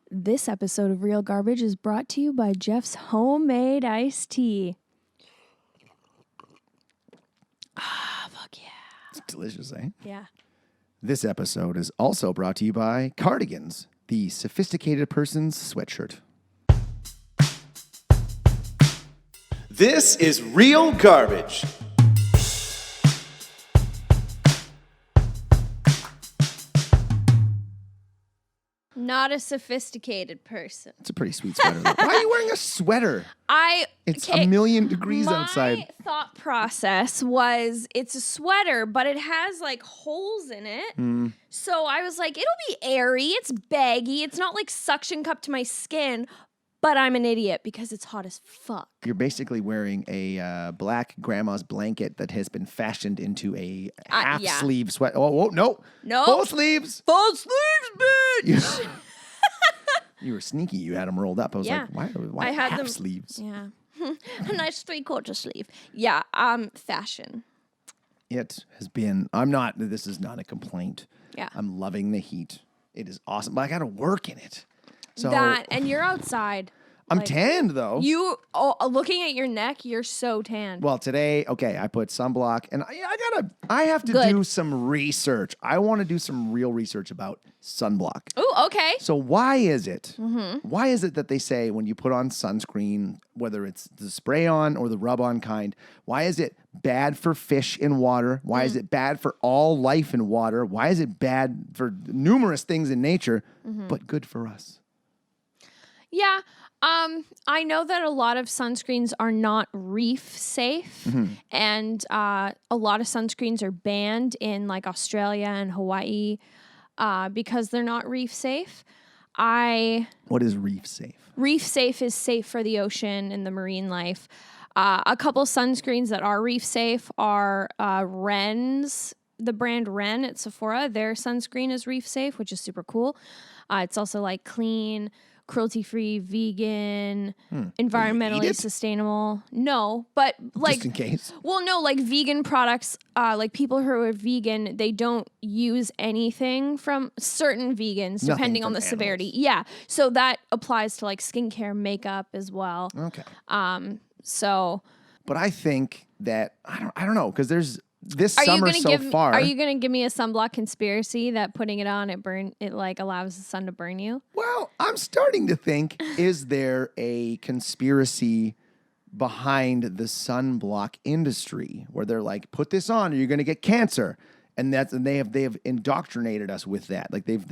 This episode of Real Garbage is brought to you by Jeff's homemade iced tea. Ah, fuck yeah. It's delicious, eh? Yeah. This episode is also brought to you by Cardigans, the sophisticated person's sweatshirt. This is Real Garbage. Not a sophisticated person. It's a pretty sweet sweater. Why are you wearing a sweater? It's a million degrees outside. My thought process was it's a sweater, but it has like holes in it. So I was like, it'll be airy. It's baggy. It's not like suction cup to my skin. But I'm an idiot because it's hot as fuck. You're basically wearing a black grandma's blanket that has been fashioned into a half-sleeve sweat. Oh, no. No. Full sleeves. Full sleeves, bitch. You were sneaky. You had them rolled up. I was like, why I had half them, sleeves? Yeah. A nice 3/4 sleeve. Yeah, fashion. It has been, this is not a complaint. Yeah. I'm loving the heat. It is awesome. But I got to work in it. So And you're outside. I'm tanned, though. Looking at your neck, you're so tanned. Well, today, okay, I put sunblock, and I have to do some research. I want to do some real research about sunblock. Oh, okay. So why is it that they say when you put on sunscreen, whether it's the spray-on or the rub-on kind, why is it bad for fish in water? Why is it bad for all life in water? Why is it bad for numerous things in nature, but good for us? Yeah. I know that a lot of sunscreens are not reef safe, and a lot of sunscreens are banned in like Australia and Hawaii because they're not reef safe. What is reef safe? Reef safe is safe for the ocean and the marine life. A couple sunscreens that are reef safe are Ren's, the brand Ren at Sephora. Their sunscreen is reef safe, which is super cool. It's also like clean, cruelty-free, vegan, environmentally sustainable. No, but like... Just in case. Well, no, like vegan products, like people who are vegan, they don't use anything from certain vegans, depending on the severity. Yeah, so that applies to like skincare, makeup as well. Okay. But I think that, I don't know, because there's... This summer so far. Are you going to give me a sunblock conspiracy that putting it on, it like allows the sun to burn you? Well, I'm starting to think, is there a conspiracy behind the sunblock industry where they're like, put this on or you're going to get cancer? And they have indoctrinated us with that. Like they've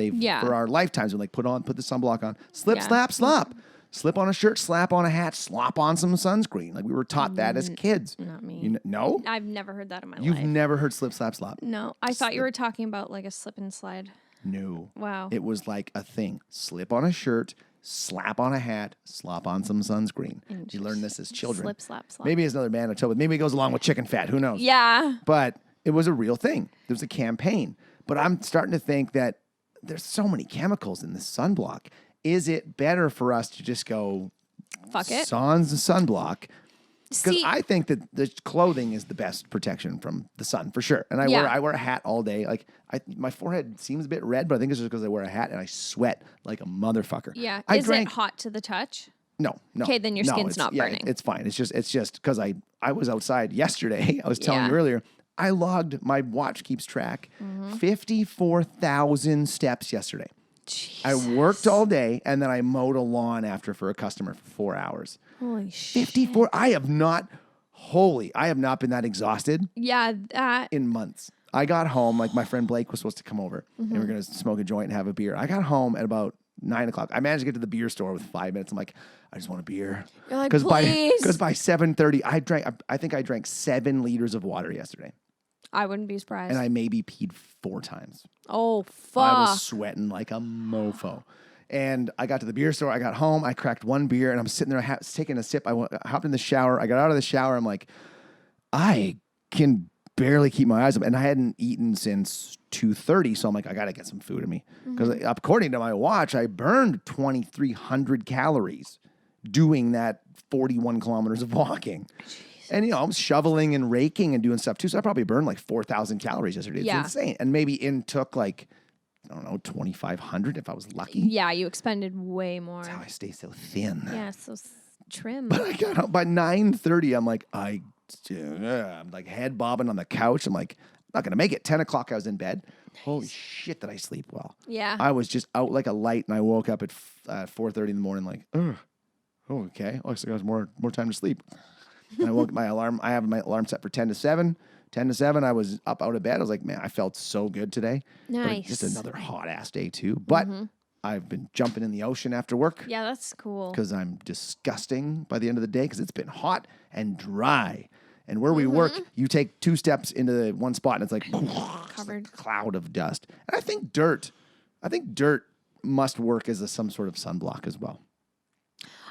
for our lifetimes, we're like, put the sunblock on, slip, slap, slop. Slip on a shirt, slap on a hat, slop on some sunscreen. Like we were taught that as kids. Not me. No? I've never heard that in my life. You've never heard slip, slap, slop? No. I thought you were talking about like a slip and slide. No. Wow. It was like a thing. Slip on a shirt, slap on a hat, slop on some sunscreen. You learn this as children. Slip, slap, slop. Maybe it's another Manitoba. Maybe it goes along with chicken fat. Who knows? Yeah. But it was a real thing. There was a campaign. But I'm starting to think that there's so many chemicals in this sunblock. Is it better for us to just go... Fuck it. Sans sunblock. Because I think that the clothing is the best protection from the sun for sure. And I wear a hat all day. Like my forehead seems a bit red, but I think it's just because I wear a hat and I sweat like a motherfucker. Yeah. Is it hot to the touch? No. Okay, then your skin's not burning. It's fine. It's just because I was outside yesterday. I was telling you earlier. I logged, my watch keeps track, 54,000 steps yesterday. Jesus. I worked all day, and then I mowed a lawn after for a customer for 4 hours. Holy shit. 54. I have not been that exhausted in months. I got home, like my friend Blake was supposed to come over, and we were going to smoke a joint and have a beer. I got home at about 9 o'clock. I managed to get to the beer store with 5 minutes. I'm like, I just want a beer. You're like, please. Because by 7:30, I think I drank 7 liters of water yesterday. I wouldn't be surprised. And I maybe peed 4 times. Oh, fuck. I was sweating like a mofo. And I got to the beer store. I got home. I cracked 1 beer, and I'm sitting there taking a sip. I hopped in the shower. I got out of the shower. I'm like, I can barely keep my eyes open. And I hadn't eaten since 2:30, so I'm like, I got to get some food in me. Because according to my watch, I burned 2,300 calories doing that 41 kilometers of walking. And, I'm shoveling and raking and doing stuff too. So I probably burned like 4,000 calories yesterday. It's insane. And maybe took like I don't know, 2,500 if I was lucky. Yeah, you expended way more. That's how I stay so thin. Yeah, so trim. But I got up by 9:30. I'm like, I'm like head bobbing on the couch. I'm like, not going to make it. 10 o'clock, I was in bed. Holy shit, did I sleep well? Yeah. I was just out like a light, and I woke up at 4:30 in the morning like, oh, okay. Oh, so I got more time to sleep. And I woke my alarm. I have my alarm set for 10 to 7. 10 to 7, I was up out of bed. I was like, man, I felt so good today. Nice. But just another hot ass day too. But I've been jumping in the ocean after work Yeah, that's cool. because I'm disgusting by the end of the day because it's been hot and dry. And where we work, you take 2 steps into the one spot and it's like Covered. cloud of dust. And I think dirt must work as some sort of sunblock as well.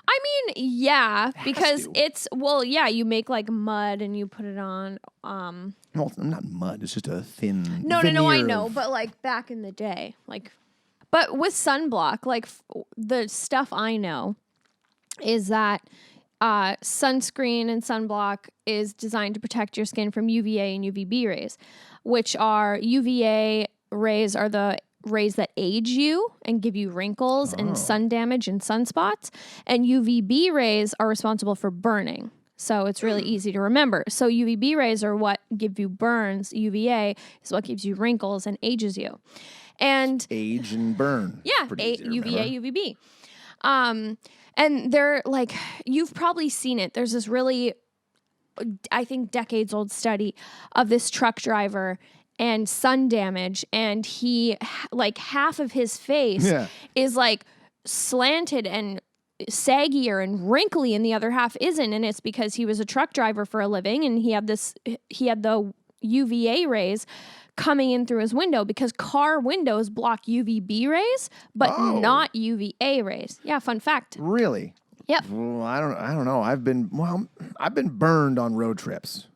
I mean, yeah, because to. you make like mud and you put it on. No, it's not mud. It's just a thin. No, I veneer know, of- but like back in the day, but with sunblock, like the stuff I know is that sunscreen and sunblock is designed to protect your skin from UVA and UVB rays, which are UVA rays are the rays that age you and give you wrinkles and sun damage and sunspots, and UVB rays are responsible for burning. So it's really easy to remember. So UVB rays are what give you burns. UVA is what gives you wrinkles and ages you. And age and burn. yeah, Pretty easy to UVA, remember. UVB. And they're like, you've probably seen it. There's this really, I think, decades old study of this truck driver and sun damage. And he, like, half of his face is like slanted and saggier and wrinkly, and the other half isn't. And it's because he was a truck driver for a living, and he had the UVA rays coming in through his window because car windows block UVB rays, but not UVA rays. Yeah, fun fact. Really? Yep. Well, I don't know. I've been burned on road trips.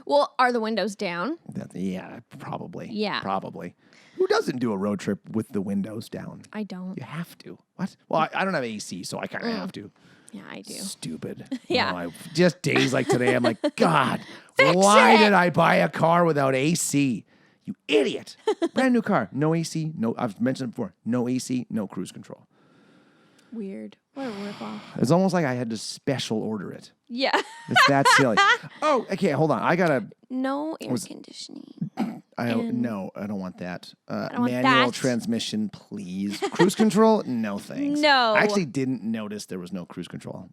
Well, are the windows down? Yeah, probably. Yeah. Probably. Who doesn't do a road trip with the windows down? I don't. You have to. What? Well, I don't have AC, so I kind of have to. Yeah, I do. Stupid. Yeah. No, just days like today, I'm like, God, why did I buy a car without AC? You idiot. Brand new car. No AC. No, I've mentioned it before. No AC, no cruise control. Weird. What a ripoff. It's almost like I had to special order it. Yeah. It's that silly. Oh, okay, hold on. I got to... No air conditioning. No, I don't want that. don't want Manual that. transmission, please. Cruise control? No, thanks. No. I actually didn't notice there was no cruise control.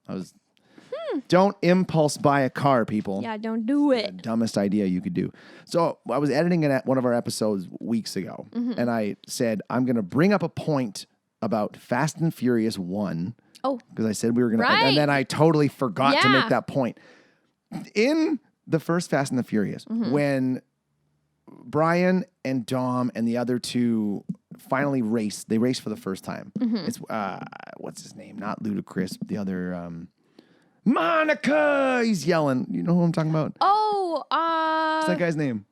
Don't impulse buy a car, people. Yeah, don't do it. Dumbest idea you could do. So I was editing one of our episodes weeks ago, and I said, I'm going to bring up a point about Fast and Furious 1. Oh. Because I said we were going to, Right. and then I totally forgot to Yeah. make that point. In the first Fast and the Furious, when Brian and Dom and the other two finally race for the first time. It's, what's his name? Not Ludacris, but the other, Monica! He's yelling. You know who I'm talking about? Oh, What's that guy's name?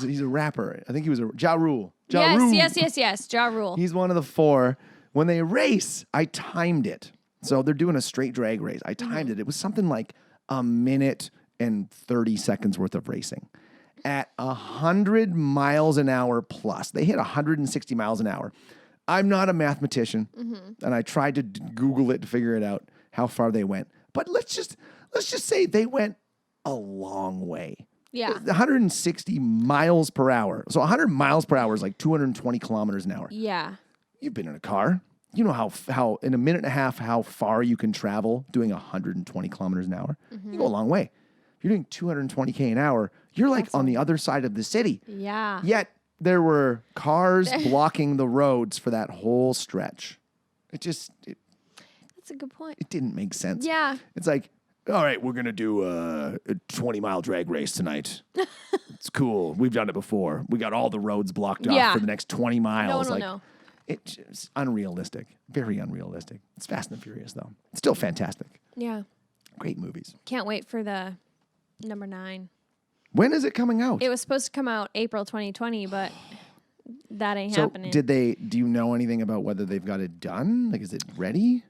He's a rapper. I think he was Ja Rule. Ja Rule. yes. Ja Rule. He's one of the 4. When they race, I timed it. So they're doing a straight drag race. I timed it. It was something like a minute and 30 seconds worth of racing. At 100 miles an hour plus. They hit 160 miles an hour. I'm not a mathematician, and I tried to Google it to figure it out how far they went. But let's just say they went a long way. Yeah. 160 miles per hour. So 100 miles per hour is like 220 kilometers an hour. Yeah. You've been in a car. You know how in a minute and a half, how far you can travel doing 120 kilometers an hour. You go a long way. If you're doing 220K an hour, you're like on the other side of the city. Yeah. Yet there were cars blocking the roads for that whole stretch. That's a good point. It didn't make sense. Yeah. It's like, all right, we're going to do a 20-mile drag race tonight. It's cool. We've done it before. We got all the roads blocked off for the next 20 miles. No. It's unrealistic. Very unrealistic. It's Fast and the Furious, though. It's still fantastic. Yeah. Great movies. Can't wait for the number 9. When is it coming out? It was supposed to come out April 2020, but that ain't so happening. do you know anything about whether they've got it done? Like, is it ready?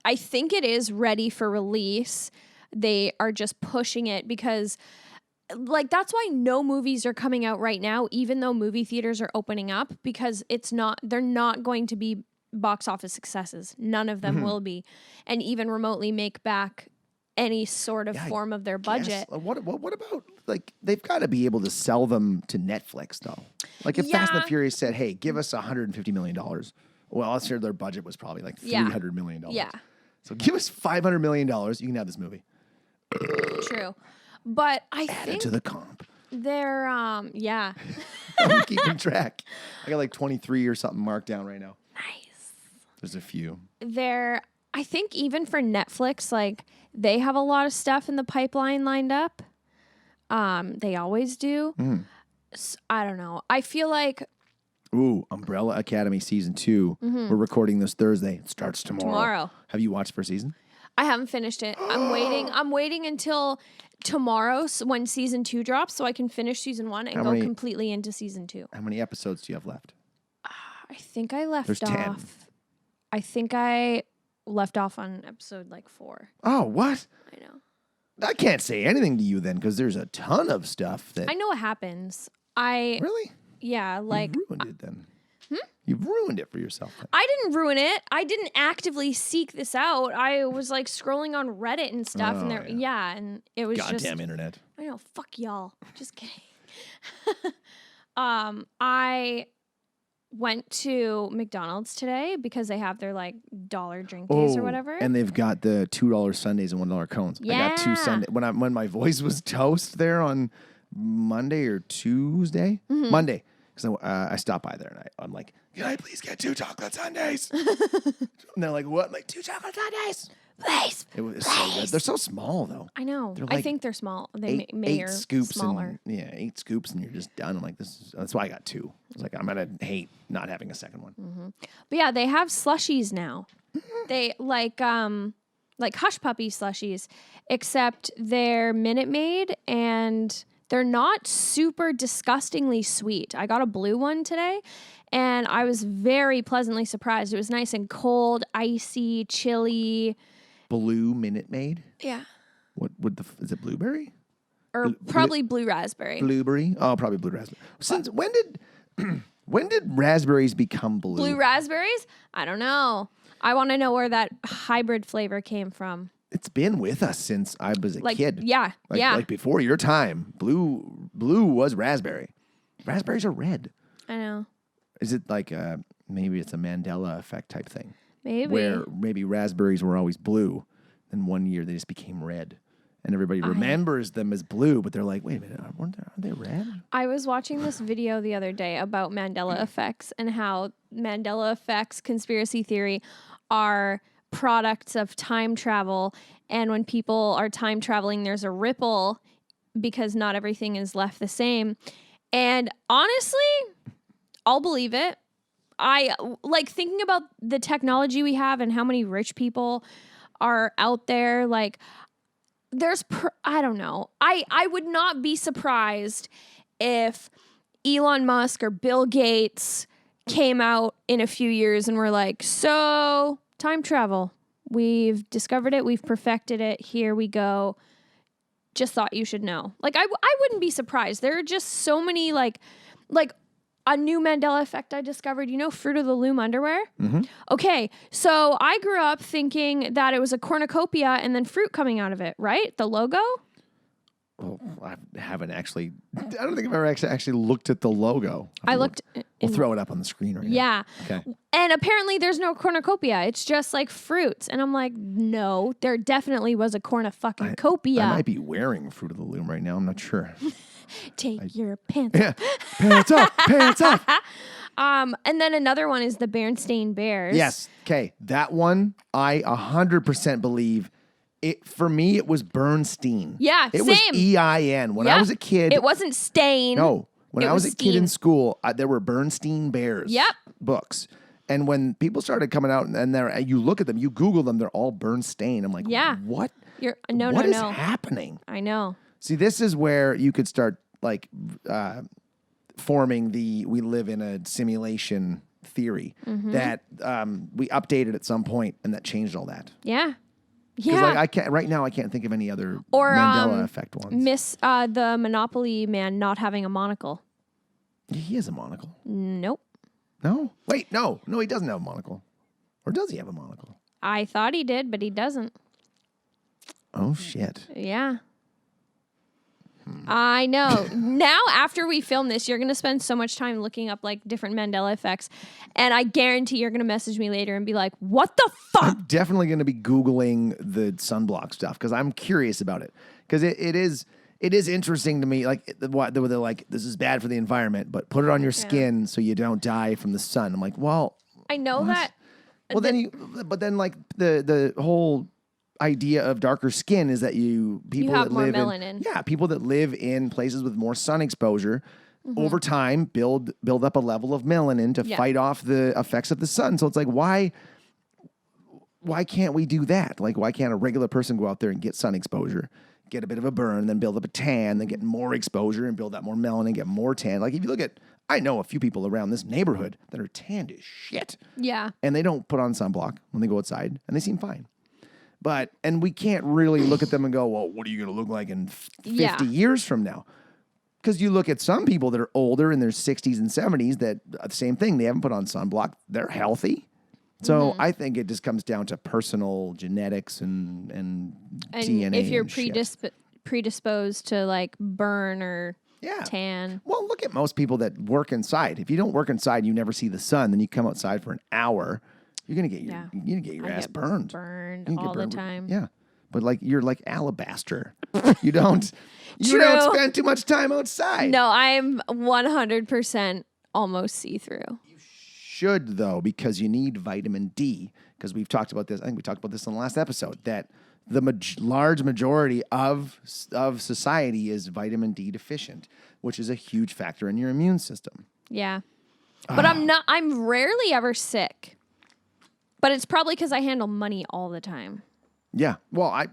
I think it is ready for release. They are just pushing it because like that's why no movies are coming out right now, even though movie theaters are opening up, because they're not going to be box office successes. None of them will be, and even remotely make back any sort of form of their budget. What about like they've got to be able to sell them to Netflix though? Like if Fast and the Furious said, "Hey, give us $150 million," well, I'm sure their budget was probably like $300 million. Yeah. So give us $500 million. You can have this movie. True, but I Add think it to the comp. they're I'm keeping track. I got like 23 or something marked down right now. nice. There's a few. I think even for Netflix, like they have a lot of stuff in the pipeline lined up. They always do. I don't know. I feel like Ooh, Umbrella Academy season 2. We're recording this Thursday. It starts tomorrow. Have you watched first season? I haven't finished it. I'm waiting until tomorrow when season 2 drops so I can finish season 1 and go completely into season 2. How many episodes do you have left? I think I left There's off. 10. I think I left off on episode like 4. Oh, what? I know. I can't say anything to you then because there's a ton of stuff that. I know what happens. Really? Yeah, like You've ruined it then. You've ruined it for yourself then. I didn't ruin it. I didn't actively seek this out. I was like scrolling on Reddit and stuff, and and it was Goddamn internet. I know, fuck y'all. Just kidding. I went to McDonald's today because they have their like dollar drink days or whatever. And they've got the $2 sundaes and $1 cones. I got 2 Sundays. When my voice was toast there on Monday or Tuesday, Monday, because I stopped by there and I'm like, can I please get 2 chocolate sundaes? And they're like, what? I'm like 2 chocolate sundaes. Please. It was so good. They're so small though. I know. They're I like think they're small. They may 8 scoops smaller. And 8 scoops and you're just done. I'm like, that's why I got 2. I was like, I'm gonna hate not having a second one. But yeah, they have slushies now. They like Hush Puppy slushies, except they're Minute Maid and they're not super disgustingly sweet. I got a blue one today and I was very pleasantly surprised. It was nice and cold, icy, chilly. Blue Minute Maid? Yeah. What would is it blueberry? Or probably blue raspberry. Blueberry? Oh, probably blue raspberry. Since when did raspberries become blue? Blue raspberries? I don't know. I want to know where that hybrid flavor came from. It's been with us since I was a kid. Yeah, Like before your time. Blue was raspberry. Raspberries are red. I know. Is it like maybe it's a Mandela effect type thing? Maybe. Where maybe raspberries were always blue, then one year they just became red. And everybody remembers them as blue, but they're like, wait a minute, aren't they red? I was watching this video the other day about Mandela effects and how Mandela effects conspiracy theory are products of time travel. And when people are time traveling, there's a ripple because not everything is left the same. And honestly, I'll believe it. I like thinking about the technology we have and how many rich people are out there. Like, I don't know. I would not be surprised if Elon Musk or Bill Gates came out in a few years and were like, so time travel, we've discovered it. We've perfected it. Here we go. Just thought you should know. Like, I wouldn't be surprised. There are just so many like a new Mandela effect I discovered, Fruit of the Loom underwear? Mm-hmm. Okay, so I grew up thinking that it was a cornucopia and then fruit coming out of it, right? The logo? Oh, I haven't actually. I don't think I've ever actually looked at the logo. We'll throw it up on the screen right now. Yeah. Okay. And apparently there's no cornucopia. It's just like fruits. And I'm like, no, there definitely was a cornucopia. I might be wearing Fruit of the Loom right now. I'm not sure. Take your pants off. Pants off. Pants off. And then another one is the Berenstain Bears. Yes. Okay. That one, I 100% believe. For me, it was Bernstein. Yeah, it same. was EIN. When I was a kid. It wasn't Stain. No. When I was a kid in Steen. school, there were Bernstein Bears books. And when people started coming out and you look at them, you Google them, they're all Bernstein. I'm like, what? What is happening? I know. See, this is where you could start like forming we live in a simulation theory that we updated at some point and that changed all that. Yeah. Because Yeah. I can't right now. I can't think of any other Or Mandela effect ones. the Monopoly man not having a monocle. He has a monocle. Nope. No, wait, no, he doesn't have a monocle, or does he have a monocle? I thought he did, but he doesn't. Oh shit! Yeah. I know. Now, after we film this, you're going to spend so much time looking up like different Mandela effects. And I guarantee you're going to message me later and be like, what the fuck? I'm definitely going to be Googling the sunblock stuff because I'm curious about it. Because it is interesting to me. Like, what they're like, this is bad for the environment, but put it on your skin so you don't die from the sun. I'm like, well, I know what? that. Well, then like the whole idea of darker skin is that people have that more live melanin. people that live in places with more sun exposure over time build up a level of melanin to fight off the effects of the sun. So it's like, why can't we do that? Like, why can't a regular person go out there and get sun exposure, get a bit of a burn, then build up a tan, then get more exposure and build up more melanin, get more tan? Like, if you look at, I know a few people around this neighborhood that are tanned as shit. Yeah. And they don't put on sunblock when they go outside, and they seem fine. And we can't really look at them and go, well, what are you going to look like in 50 years from now? Because you look at some people that are older in their 60s and 70s that same thing. They haven't put on sunblock. They're healthy. So I think it just comes down to personal genetics and DNA. If you're and predisposed to like burn or tan. Well, look at most people that work inside. If you don't work inside and you never see the sun, then you come outside for an hour, you're gonna get your ass burned. Burned all the time. Yeah. But like you're like alabaster. You don't spend too much time outside. No, I'm 100% almost see-through. Should though, because you need vitamin D. Because we've talked about this. I think we talked about this in the last episode that the large majority of society is vitamin D deficient, which is a huge factor in your immune system. Yeah. But I'm rarely ever sick. But it's probably because I handle money all the time. Yeah. Well,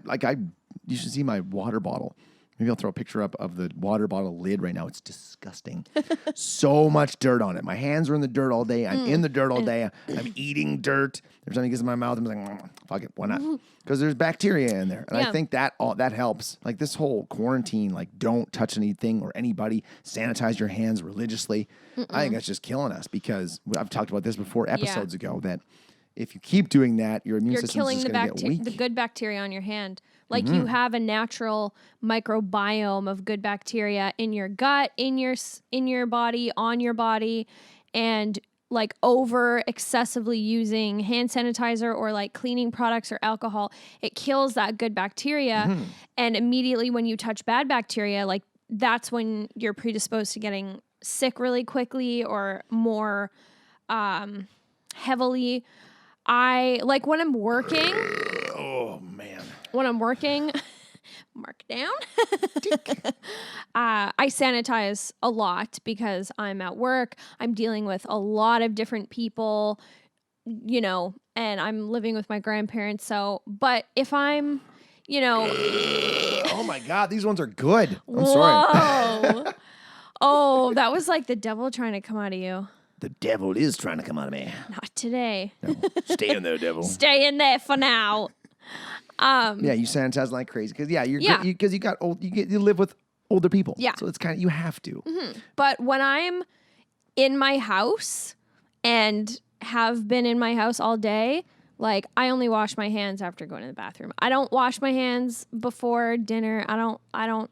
you should see my water bottle. Maybe I'll throw a picture up of the water bottle lid right now. It's disgusting. So much dirt on it. My hands are in the dirt all day. I'm in the dirt all day. I'm eating dirt. Every time it gets in my mouth, I'm like, fuck it, why not? Because there's bacteria in there. And I think that helps. Like this whole quarantine, like don't touch anything or anybody. Sanitize your hands religiously. I think that's just killing us because I've talked about this before episodes ago that if you keep doing that, your immune system is just going to get weak. The good bacteria on your hand. Like you have a natural microbiome of good bacteria in your gut, in your body, on your body, and like over excessively using hand sanitizer or like cleaning products or alcohol, it kills that good bacteria. And immediately when you touch bad bacteria, like that's when you're predisposed to getting sick really quickly or more heavily. I like when I'm working. Oh man. When I'm working, mark down. I sanitize a lot because I'm at work. I'm dealing with a lot of different people, and I'm living with my grandparents. So, but if I'm, Oh my God, these ones are good. I'm sorry. Oh, that was like the devil trying to come out of you. The devil is trying to come out of me. Not today. No, stay in there, devil. Stay in there for now. Yeah, you sanitize like crazy because because you live with older people. Yeah, so it's kind of you have to. But when I'm in my house and have been in my house all day, like I only wash my hands after going to the bathroom. I don't wash my hands before dinner. I don't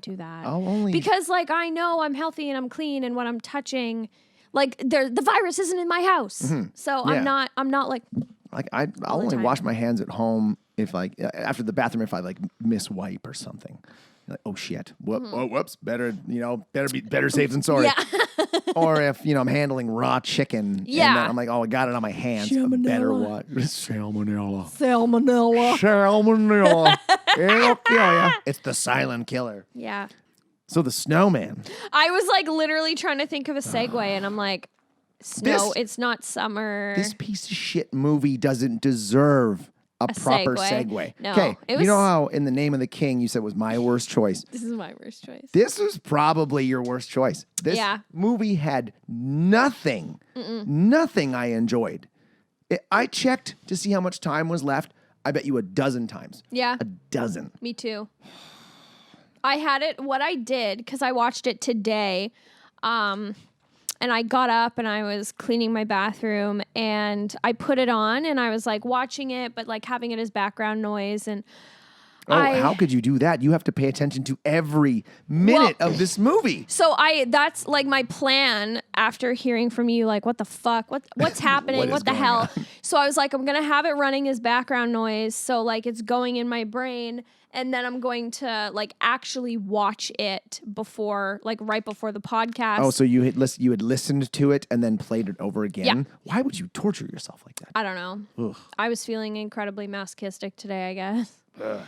do that. Because like I know I'm healthy and I'm clean and what I'm touching. Like the virus isn't in my house, so I'm not like I'll only wash my hands at home if like after the bathroom if I like miswipe or something. Like, oh shit, whoops, better safe than sorry. Yeah. Or if I'm handling raw chicken, and then I'm like, oh, I got it on my hands. Better watch salmonella. It'll kill ya. It's the silent killer. Yeah. So the Snowman. I was like literally trying to think of a segue, and I'm like, it's not summer. This piece of shit movie doesn't deserve a proper segue. No. Okay, you know how in The Name of the King you said was my worst choice? This is my worst choice. This was probably your worst choice. This movie had nothing I enjoyed. I checked to see how much time was left. I bet you a dozen times. Yeah. A dozen. Me too. I had it, what I did, because I watched it today, and I got up and I was cleaning my bathroom and I put it on and I was like watching it, but like having it as background noise. And how could you do that? You have to pay attention to every minute of this movie. So that's like my plan after hearing from you, like, what the fuck? What's happening? what the hell? So I was like, I'm going to have it running as background noise. So like it's going in my brain. And then I'm going to like actually watch it before, like right before the podcast. Oh, so you had listened to it and then played it over again? Yeah. Why would you torture yourself like that? I don't know. Ugh. I was feeling incredibly masochistic today, I guess. But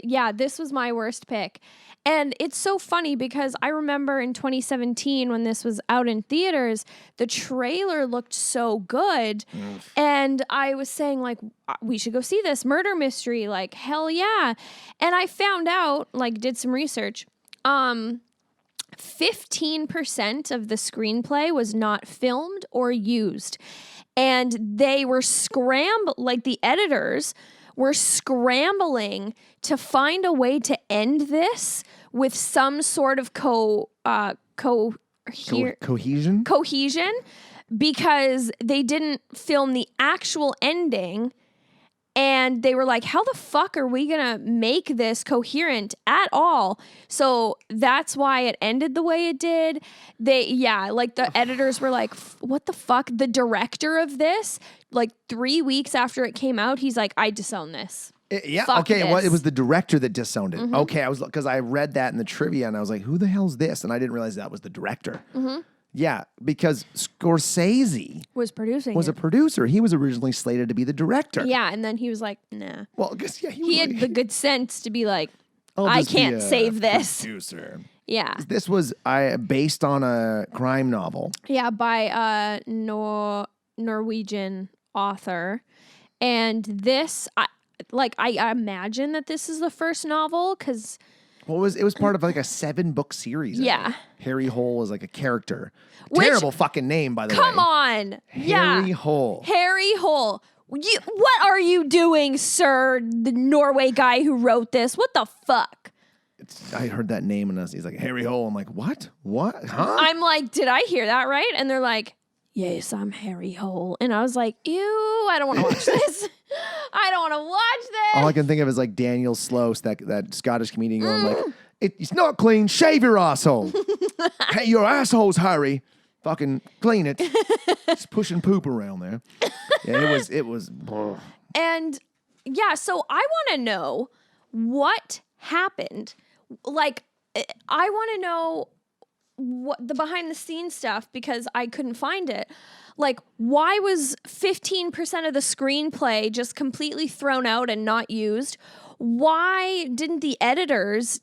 yeah, this was my worst pick. And it's so funny because I remember in 2017 when this was out in theaters, the trailer looked so good. And I was saying like, we should go see this murder mystery, like hell yeah. And I found out, like did some research, 15% of the screenplay was not filmed or used. And they were like the editors were scrambling to find a way to end this with some sort of cohesion, because they didn't film the actual ending. And they were like, how the fuck are we going to make this coherent at all? So that's why it ended the way it did. Like the editors were like, what the fuck? The director of this, like 3 weeks after it came out, he's like, I disown this. Fuck okay. this. Well, it was the director that disowned it. Mm-hmm. Okay, because I read that in the trivia and I was like, who the hell's this? And I didn't realize that was the director. Mm-hmm. Yeah, because Scorsese was a producer. He was originally slated to be the director. Yeah, and then he was like, nah. Well, because he had the good sense to be like, I can't save this. Producer. Yeah. This was based on a crime novel. Yeah, by a Norwegian author. And this, I imagine that this is the first novel because... Well, it was part of like a 7-book series. Yeah. Harry Hole is like a character. Terrible fucking name, by the way. Come on. Harry Hole. Harry Hole. What are you doing, sir? The Norway guy who wrote this. What the fuck? I heard that name and he's like, Harry Hole. I'm like, what? What? Huh? I'm like, did I hear that right? And they're like, yes, I'm Harry Hole. And I was like, ew, I don't want to watch this. I don't want to watch this. All I can think of is like Daniel Sloas, that Scottish comedian going like, it's not clean, shave your asshole. Hey, your asshole's Harry. Fucking clean it. Just pushing poop around there. Yeah, it was. And yeah, so I want to know what happened. Like, I want to know what the behind the scenes stuff because I couldn't find it. Like, why was 15% of the screenplay just completely thrown out and not used? Why didn't the editors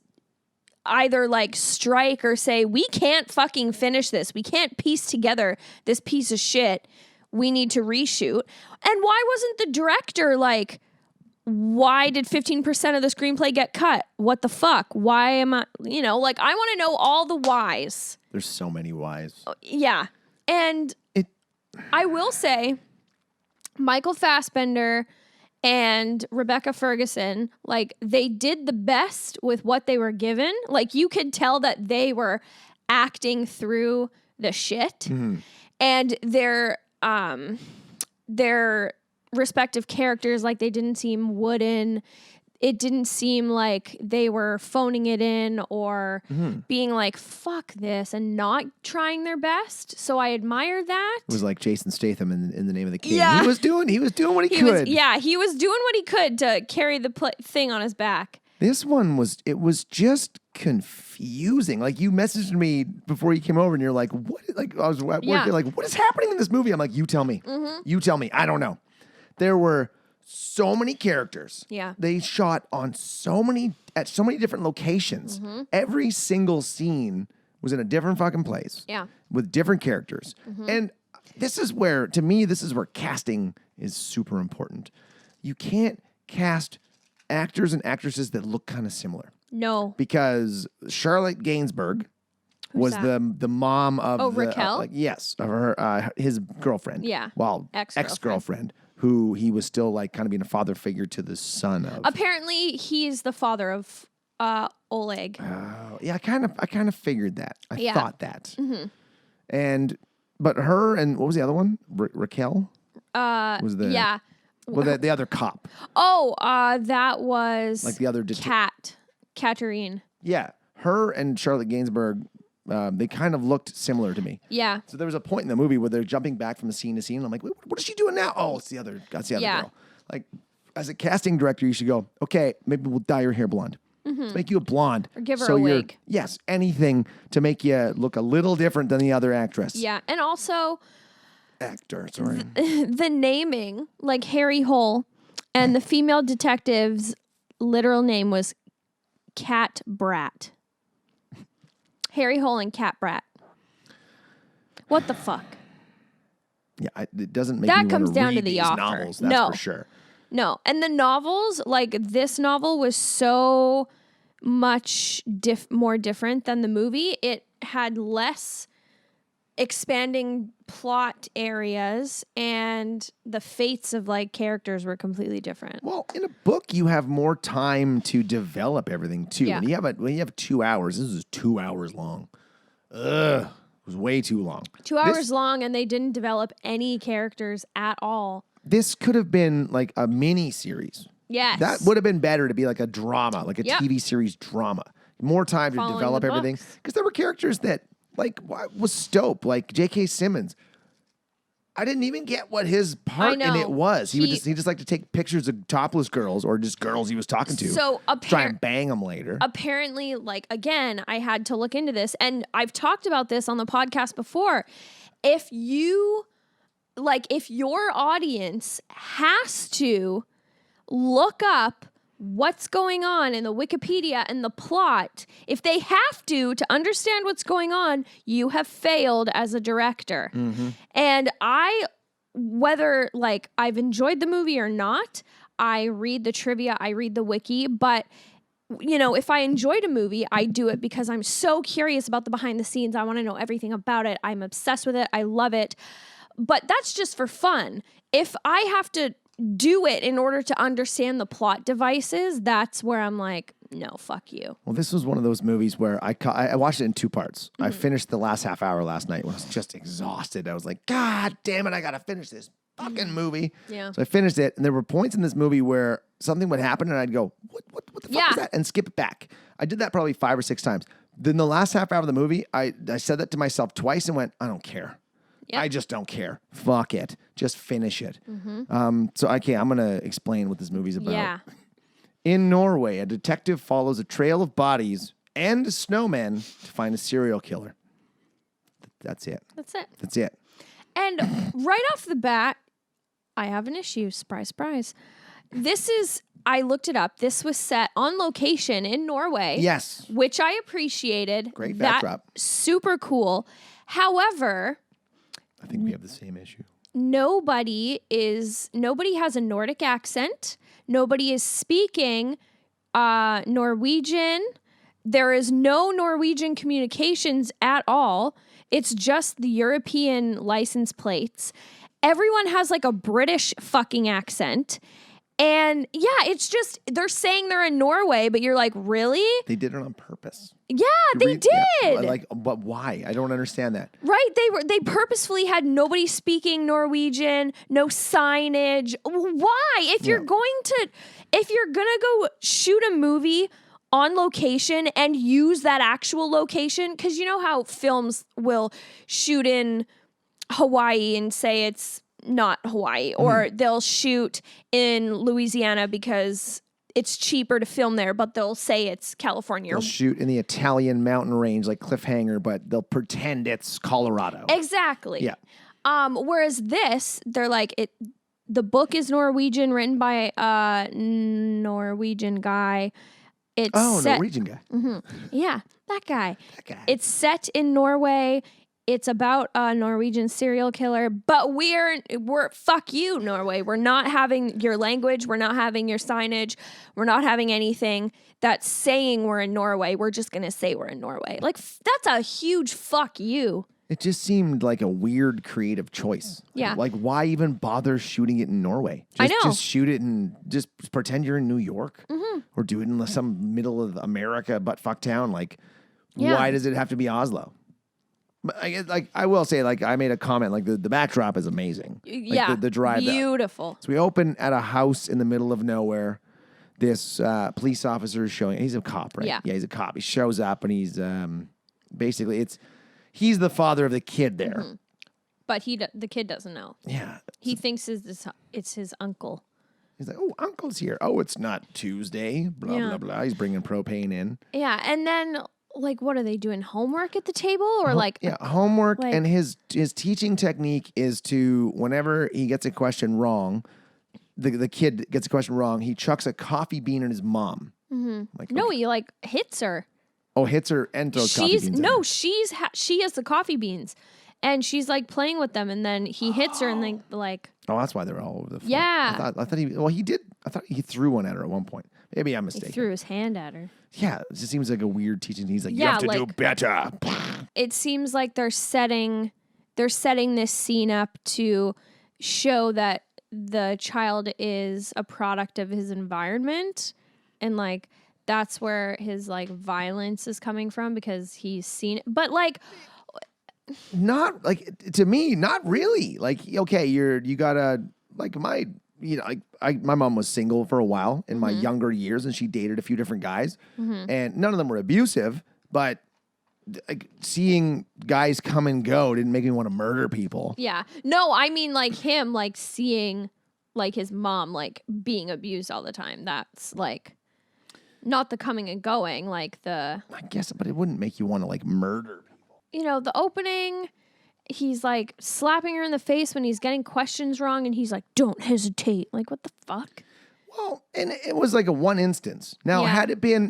either like strike or say, we can't fucking finish this. We can't piece together this piece of shit. We need to reshoot. And why wasn't the director like, why did 15% of the screenplay get cut? What the fuck? Why am I, like, I want to know all the whys. There's so many whys. Yeah. And I will say, Michael Fassbender and Rebecca Ferguson, like, they did the best with what they were given. Like, you could tell that they were acting through the shit. Mm-hmm. And their respective characters, like, they didn't seem wooden. It didn't seem like they were phoning it in or being like, fuck this, and not trying their best. So I admire that. It was like Jason Statham in The Name of the King. Yeah. He was doing what he could. He was doing what he could to carry the thing on his back. This one was just confusing. Like, you messaged me before you came over and you're like, what? Like, I was at work. You're like, what is happening in this movie? I'm like, you tell me. Mm-hmm. You tell me. I don't know. There were so many characters. Yeah. They shot at so many different locations. Mm-hmm. Every single scene was in a different fucking place. Yeah. With different characters. Mm-hmm. And this is where casting is super important. You can't cast actors and actresses that look kind of similar. No. Because Charlotte Gainsbourg was that? the mom of Raquel? yes, of her his girlfriend. Yeah. Well, ex-girlfriend who he was still like kind of being a father figure to the son of. Apparently, he's the father of Oleg. Oh, yeah, I kind of figured that. I thought that. Mm-hmm. But her and what was the other one? Raquel? Was the Yeah. Well, the other cop. Oh, that was Like the other Katerine. Yeah, her and Charlotte Gainsbourg, they kind of looked similar to me. Yeah. So there was a point in the movie where they're jumping back from the scene to scene. And I'm like, what is she doing now? Oh, that's the other girl. Like, as a casting director, you should go, okay, maybe we'll dye your hair blonde. Let's make you a blonde. Or give her a wig. Yes, anything to make you look a little different than the other actress. Yeah, and also Actor, sorry. the naming, like Harry Hole, and the female detective's literal name was Cat Brat. Harry Hole and Cat Brat. What the fuck? Yeah, it doesn't make That me comes want to down read to the these offer. novels, that's No. for sure. No, and the novels, like this novel was so much more different than the movie. It had less expanding plot areas, and the fates of like characters were completely different. Well, in a book, you have more time to develop everything too. Yeah. When you have 2 hours, this is 2 hours long. Ugh, it was way too long. 2 hours long, and they didn't develop any characters at all. This could have been like a mini series. Yes. That would have been better to be like a drama, like a TV series drama. More time to Following develop the everything. books. Because there were characters that, like, was Stope, like J.K. Simmons. I didn't even get what his part in it was. He just like to take pictures of topless girls or just girls he was talking to. So try and bang them later. Apparently, like, again, I had to look into this, and I've talked about this on the podcast before. If your audience has to look up what's going on in the Wikipedia and the plot, if they have to understand what's going on, you have failed as a director. Mm-hmm. And whether like I've enjoyed the movie or not, I read the trivia, I read the wiki, but you know, if I enjoyed a movie, I do it because I'm so curious about the behind the scenes. I want to know everything about it. I'm obsessed with it. I love it. But that's just for fun. If I have to do it in order to understand the plot devices, that's where I'm like, no, fuck you. Well, this was one of those movies where I watched it in 2 parts. Mm-hmm. I finished the last half hour last night when I was just exhausted. I was like, God damn it, I got to finish this fucking movie. Yeah. So I finished it, and there were points in this movie where something would happen, and I'd go, what the fuck was that? And skip it back. I did that probably 5 or 6 times. Then the last half hour of the movie, I said that to myself twice and went, I don't care. Yep. I just don't care. Fuck it. Just finish it. Mm-hmm. So I'm going to explain what this movie's about. Yeah. In Norway, a detective follows a trail of bodies and snowmen to find a serial killer. That's it. That's it. And right off the bat, I have an issue. Surprise, surprise. I looked it up. This was set on location in Norway. Yes. Which I appreciated. Great backdrop. Super cool. However, I think we have the same issue. nobody has a Nordic accent. Nobody is speaking Norwegian. There is no Norwegian communications at all. It's just the European license plates. Everyone has like a British fucking accent. And yeah, it's just, they're saying they're in Norway, but you're like, really? They did it on purpose. Yeah, they did. Yeah, but why? I don't understand that. Right? They purposefully had nobody speaking Norwegian, no signage. Why? If you're gonna go shoot a movie on location and use that actual location, because you know how films will shoot in Hawaii and say it's not Hawaii, or they'll shoot in Louisiana because it's cheaper to film there, but they'll say it's California. They'll shoot in the Italian mountain range like Cliffhanger, but they'll pretend it's Colorado. Exactly. Yeah. Whereas they're like, the book is Norwegian, written by a Norwegian guy. Norwegian guy. Yeah, that guy. That guy. It's set in Norway. it's about a Norwegian serial killer, but we're fuck you, Norway. We're not having your language. We're not having your signage. We're not having anything that's saying we're in Norway. We're just going to say we're in Norway. Like, that's a huge fuck you. It just seemed like a weird creative choice. Yeah. Like, why even bother shooting it in Norway? I know. Just shoot it and just pretend you're in New York or do it in some middle of America but fuck town. Like, why does it have to be Oslo? But I will say, like, I made a comment, like, the backdrop is amazing. Like, the drive. Beautiful. So we open at a house in the middle of nowhere. This police officer is showing, he's a cop, right? Yeah. Yeah, he's a cop. He shows up and he's basically, he's the father of the kid there. But the kid doesn't know. Yeah. He thinks it's his uncle. He's like, oh, uncle's here. Oh, it's not Tuesday. Blah, blah, blah. He's bringing propane in. Yeah, and then, like, what are they doing? Homework at the table? Or, homework. like- And his teaching technique is to, whenever he gets a question wrong, the kid gets a question wrong, he chucks a coffee bean at his mom. Like, No, okay. he, like, hits her. Oh, hits her and throws coffee beans at her. She has the coffee beans. And she's, like, playing with them. And then he hits her and, like... Oh, that's why they were all over the floor. Yeah. I thought he did. I thought he threw one at her at one point. Maybe I'm mistaken. He threw his hand at her. Yeah, it just seems like a weird teaching. He's like, you Yeah, have to do like- better. It seems like they're setting this scene up to show that the child is a product of his environment, and like that's where his like violence is coming from because he's seen it. But like, Not like, to me, not really. Like, okay, you gotta, like, my mom was single for a while in my younger years, and she dated a few different guys, and none of them were abusive, but like seeing guys come and go didn't make me want to murder people. yeah, no, I mean like him like seeing like his mom like being abused all the time. That's like not the coming and going, like the, I guess, but it wouldn't make you want to like murder people. you know, the opening, he's like slapping her in the face when he's getting questions wrong, and he's like, don't hesitate. Like, what the fuck? Well, and it was like a one instance. Now, Yeah.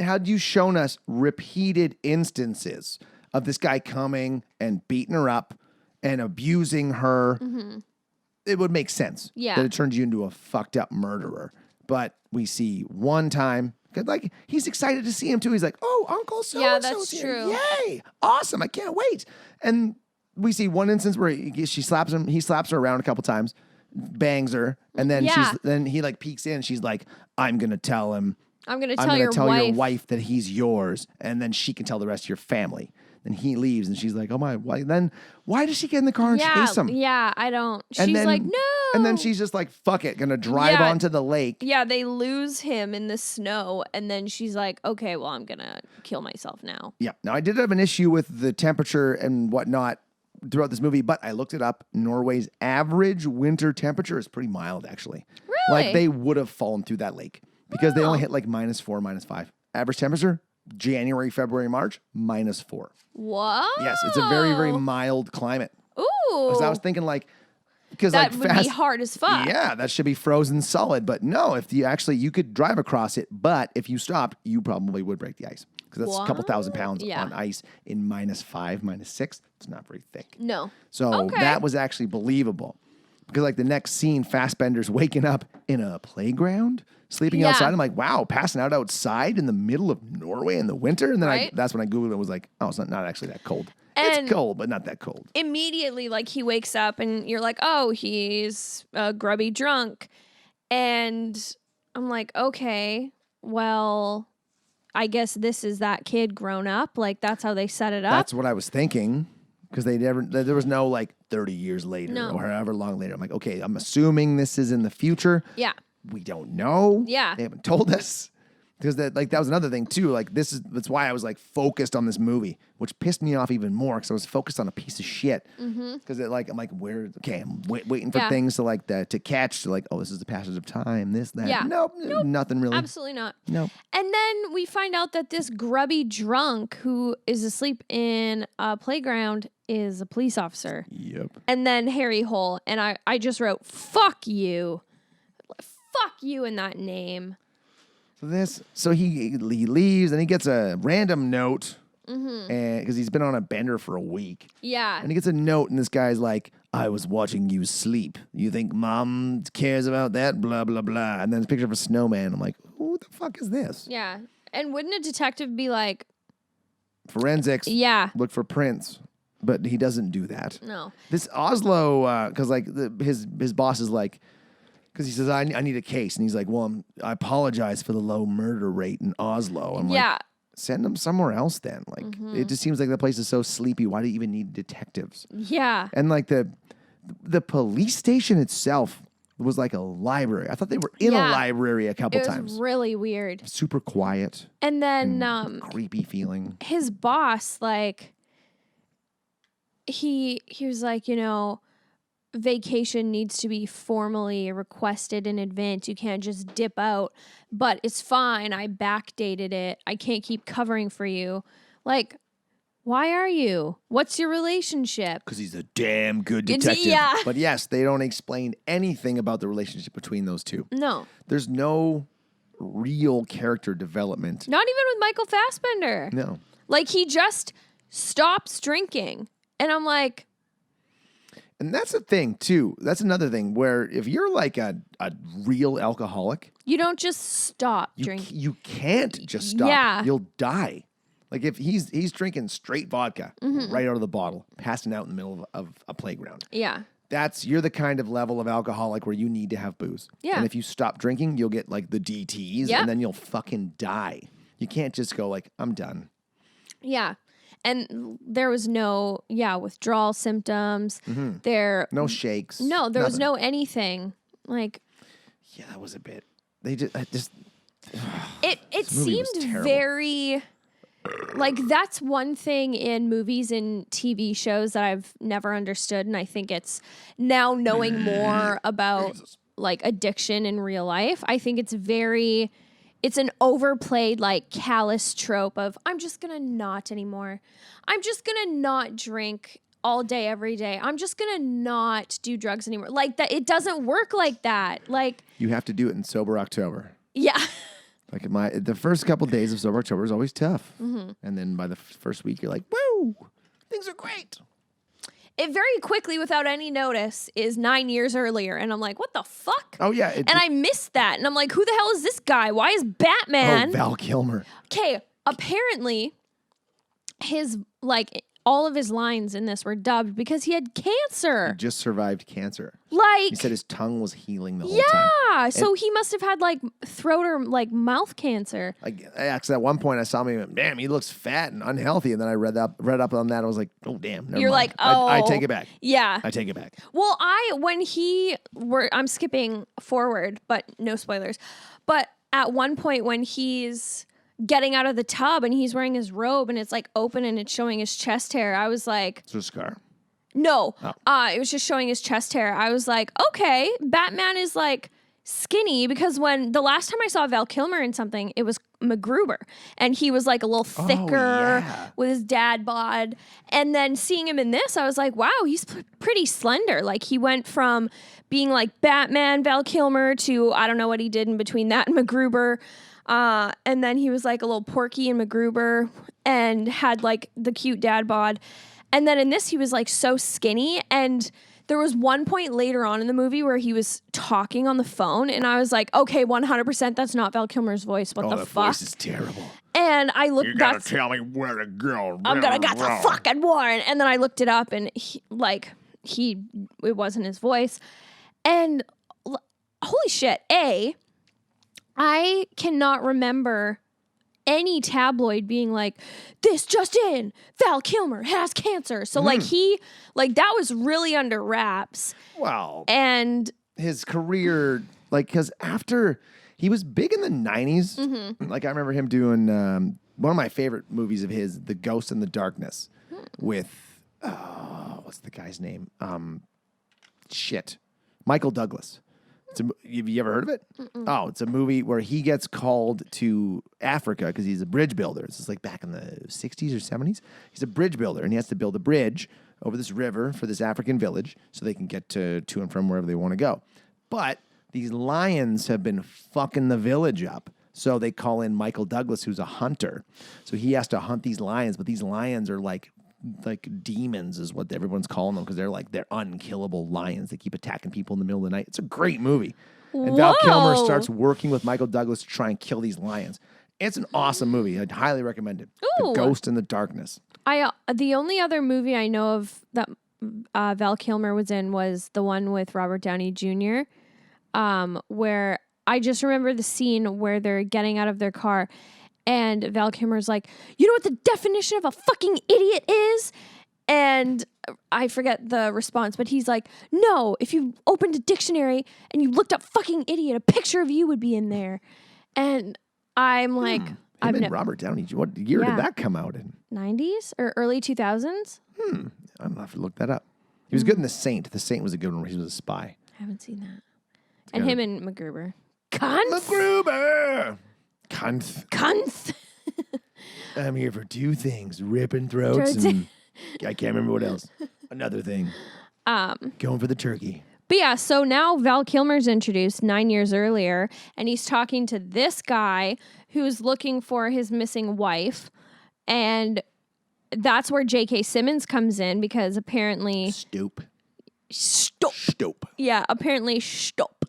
had you shown us repeated instances of this guy coming and beating her up and abusing her, it would make sense. Yeah. That it turns you into a fucked up murderer. But we see one time, 'cause, like, he's excited to see him too. He's like, oh, Uncle so Yeah, and that's so's true. here. Yay. Awesome. I can't wait. And we see one instance where she slaps him. He slaps her around a couple times, bangs her, and then Yeah. then he like peeks in. She's like, I'm gonna tell him. I'm gonna I'm tell gonna your tell wife. your wife that he's yours, and then she can tell the rest of your family. Then he leaves, and she's like, oh my, why? Then why does she get in the car and Yeah, chase him? yeah, I don't. And She's then- like, no. And then she's just like, fuck it, gonna drive Yeah. onto the lake. yeah, they lose him in the snow, and then she's like, okay, well, I'm gonna kill myself now. Yeah. Now I did have an issue with the temperature and whatnot throughout this movie, but I looked it up. Norway's average winter temperature is pretty mild, actually. Really? Like they would have fallen through that lake because they only hit like -4, -5. Average temperature, January, February, March, -4. What? Yes, it's a very, very mild climate. Ooh. Because I was thinking like, because that like would fast, be hard as fuck. yeah, that should be frozen solid. But no, if you could drive across it, but if you stopped, you probably would break the ice because that's a couple thousand pounds Yeah. on ice in -5, -6. It's not very thick. No. So Okay. that was actually believable. Because like the next scene, Fassbender's waking up in a playground, sleeping Yeah. outside. I'm like, wow, passing out outside in the middle of Norway in the winter. And then Right. that's when I Googled it and was like, oh, it's not actually that cold. And- it's cold, but not that cold. Immediately, like, he wakes up, and you're like, oh, he's a grubby drunk. And I'm like, okay, well, I guess this is that kid grown up. Like, that's how they set it up. That's what I was thinking. Because there was no like 30 years later No. or however long later. I'm like, okay, I'm assuming this is in the future. Yeah. We don't know. Yeah. They haven't told us. Because that was another thing too. Like that's why I was like focused on this movie, which pissed me off even more because I was focused on a piece of shit. Because I'm like, I'm waiting for Yeah. things to like to catch. To like, oh, this is the passage of time. This, that. Yeah. Nope. Nothing really. Absolutely not. Nope. And then we find out that this grubby drunk who is asleep in a playground is a police officer. Yep. And then Harry Hole. And I just wrote, fuck you. Fuck you in that name. So he leaves and he gets a random note and because he's been on a bender for a week. Yeah. And he gets a note, and this guy's like, I was watching you sleep. You think mom cares about that? Blah, blah, blah. And then it's a picture of a snowman. I'm like, who the fuck is this? Yeah. And wouldn't a detective be like, Forensics. yeah. Look for prints. But he doesn't do that. No. This Oslo, because like his boss is like, because he says, I need a case. And he's like, well, I apologize for the low murder rate in Oslo. I'm Yeah. like, send them somewhere else then. Like, it just seems like the place is so sleepy. Why do you even need detectives? Yeah. And like the police station itself was like a library. I thought they were in a library a couple It was times. really weird. Super quiet. And then Creepy feeling. his boss, like, he was like, you know, vacation needs to be formally requested in advance. You can't just dip out. But it's fine. I backdated it. I can't keep covering for you. Like, why are you? What's your relationship? Because he's a damn good It's- detective. yeah. But yes, they don't explain anything about the relationship between those two. No. There's no real character development. Not even with Michael Fassbender. No. Like, he just stops drinking. And I'm like, And that's a thing, too. That's another thing where if you're like a real alcoholic, you don't just stop drinking. you can't just stop. Yeah. You'll die. Like if he's drinking straight vodka Mm-hmm. right out of the bottle, passing out in the middle of a playground. Yeah. You're the kind of level of alcoholic where you need to have booze. Yeah. And if you stop drinking, you'll get like the DTs Yep. and then you'll fucking die. You can't just go like, I'm done. Yeah. And there was no, withdrawal symptoms. No shakes. No, there was nothing. no anything. Like, Yeah, that was a bit. It it movie was seemed terrible. very, like, that's one thing in movies and TV shows that I've never understood. And I think it's now knowing more about like addiction in real life. I think it's an overplayed, like, callous trope of, I'm just going to not anymore. I'm just going to not drink all day, every day. I'm just going to not do drugs anymore. Like, that, it doesn't work like that. Like, You have to do it in Sober October. yeah. Like the first couple days of Sober October is always tough. Mm-hmm. And then by the first week, you're like, woo, things are great. It very quickly, without any notice, is 9 years earlier. And I'm like, what the fuck? Oh, yeah. And I missed that. And I'm like, who the hell is this guy? Why is Batman? Val Kilmer. Okay, apparently his, like, all of his lines in this were dubbed because he had cancer. Just survived cancer. Like, He said his tongue was healing the whole time. yeah. So he must have had, like, throat or, like, mouth cancer. Actually, at one point I saw him, and damn, he looks fat and unhealthy. And then I read up on that. I was like, oh, damn. Never You're mind. like, oh. I take it back. Yeah. I take it back. Well, I'm skipping forward, but no spoilers. But at one point when he's getting out of the tub and he's wearing his robe and it's like open and it's showing his chest hair, I was like, It's a scar. no, it was just showing his chest hair. I was like, okay, Batman is like skinny, because when the last time I saw Val Kilmer in something, it was MacGruber, and he was like a little thicker with his dad bod. And then seeing him in this, I was like, wow, he's pretty slender. Like, he went from being like Batman Val Kilmer to I don't know what he did in between that and MacGruber. And then he was like a little Porky in MacGruber and had like the cute dad bod. And then in this, he was like so skinny. And there was one point later on in the movie where he was talking on the phone, and I was like, okay, 100% that's not Val Kilmer's voice. What the that fuck? voice is terrible. And I looked. You gotta tell me where to go. I'm gonna get the fucking Warren. And then I looked it up, and it wasn't his voice. And holy shit, I cannot remember any tabloid being like, this just in, Val Kilmer has cancer. So like that was really under wraps. Wow. And His career, like, because after he was big in the 90s, like I remember him doing one of my favorite movies of his, The Ghost in the Darkness, with, what's the guy's name? Michael Douglas. Have you ever heard of it? Oh, it's a movie where he gets called to Africa because he's a bridge builder. This is like back in the 60s or 70s. He's a bridge builder, and he has to build a bridge over this river for this African village so they can get to and from wherever they want to go. But these lions have been fucking the village up So they call in Michael Douglas, who's a hunter. So he has to hunt these lions, but these lions are like demons is what everyone's calling them because they're unkillable lions. They keep attacking people in the middle of the night. It's a great movie. And Val Kilmer starts working with Michael Douglas to try and kill these lions. It's an awesome movie. I'd highly recommend it. Ooh. The Ghost in the Darkness. The only other movie I know of that Val Kilmer was in was the one with Robert Downey Jr., where I just remember the scene where they're getting out of their car and Val Kilmer's like, you know what the definition of a fucking idiot is? And I forget the response, but he's like, no, if you opened a dictionary and you looked up fucking idiot, a picture of you would be in there. And I'm like, Him and Robert Downey Jr. What year did that come out in? 90s or early 2000s? I'm going to have to look that up. He was good in The Saint. The Saint was a good one where he was a spy. I haven't seen that. And him and MacGruber. Cunt. MacGruber! Cunt. I'm here for two things, ripping throats and I can't remember what else. Another thing. Going for the turkey. But yeah, so now Val Kilmer's introduced 9 years earlier, and he's talking to this guy who's looking for his missing wife. And that's where J.K. Simmons comes in because apparently... Stop. Yeah, apparently stop.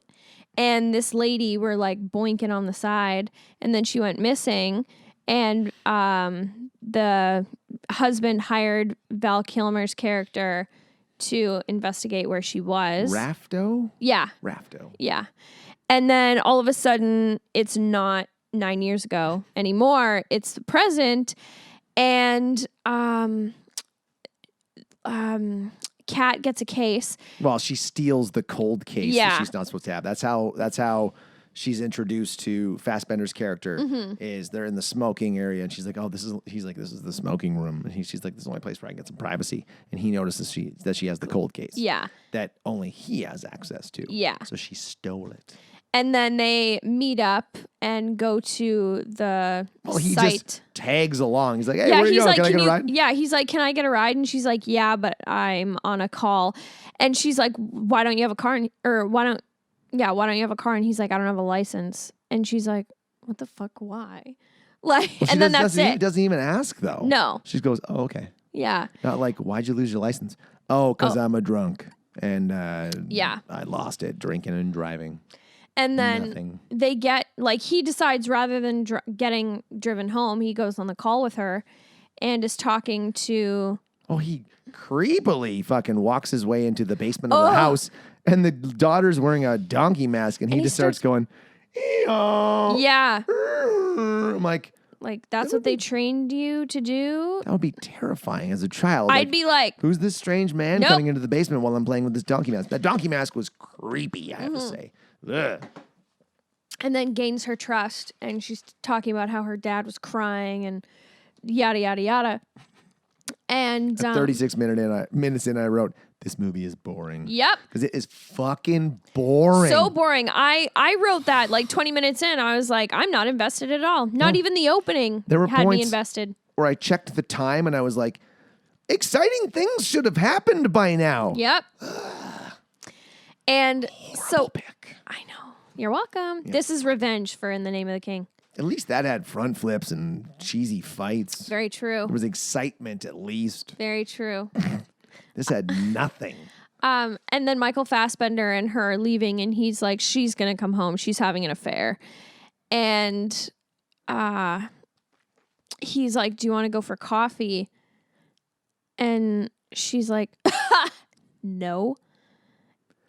And this lady were like boinking on the side, and then she went missing. And the husband hired Val Kilmer's character to investigate where she was. Rafto? Yeah. Rafto. Yeah. And then all of a sudden, it's not 9 years ago anymore. It's the present. And Kat gets a case. Well, she steals the cold case that she's not supposed to have. That's how she's introduced to Fassbender's character. Is they're in the smoking area, and she's like, he's like, this is the smoking room, and she's like, this is the only place where I can get some privacy. And he notices that she has the cold case. Yeah. That only he has access to. Yeah. So she stole it. And then they meet up and go to the he site. Just tags along. He's like, hey, yeah, where are you he's going? like, Can I get a ride? Yeah, he's like, can I get a ride? And she's like, yeah, but I'm on a call. And she's like, why don't you have a car? Why don't you have a car? And he's like, I don't have a license. And she's like, what the fuck? Why? Like, and then that's it. He doesn't even ask though. No. She goes, oh, okay. Yeah. Not like, why'd you lose your license? Oh, because I'm a drunk. And I lost it drinking and driving. And then they get, like, he decides rather than getting driven home, he goes on the call with her and is talking to... Oh, he creepily fucking walks his way into the basement of the house, and the daughter's wearing a donkey mask, and he just starts going, ee-haw. Yeah. I'm like, that's what they trained you to do? That would be terrifying as a child. I'd be like... Who's this strange man coming into the basement while I'm playing with this donkey mask? That donkey mask was creepy, I have to say. Ugh. And then gains her trust, and she's talking about how her dad was crying and yada, yada, yada. And 36 minutes in, I wrote, this movie is boring. Yep. Because it is fucking boring. So boring. I wrote that like 20 minutes in. I was like, I'm not invested at all. Not even the opening had me invested. Where I checked the time, and I was like, exciting things should have happened by now. Yep. And Horrible pick. I know. You're welcome. Yep. This is revenge for In the Name of the King. At least that had front flips and cheesy fights. Very true. There was excitement at least. Very true. This had nothing. And then Michael Fassbender and her are leaving, and he's like, she's going to come home. She's having an affair. And he's like, do you want to go for coffee? And she's like, no.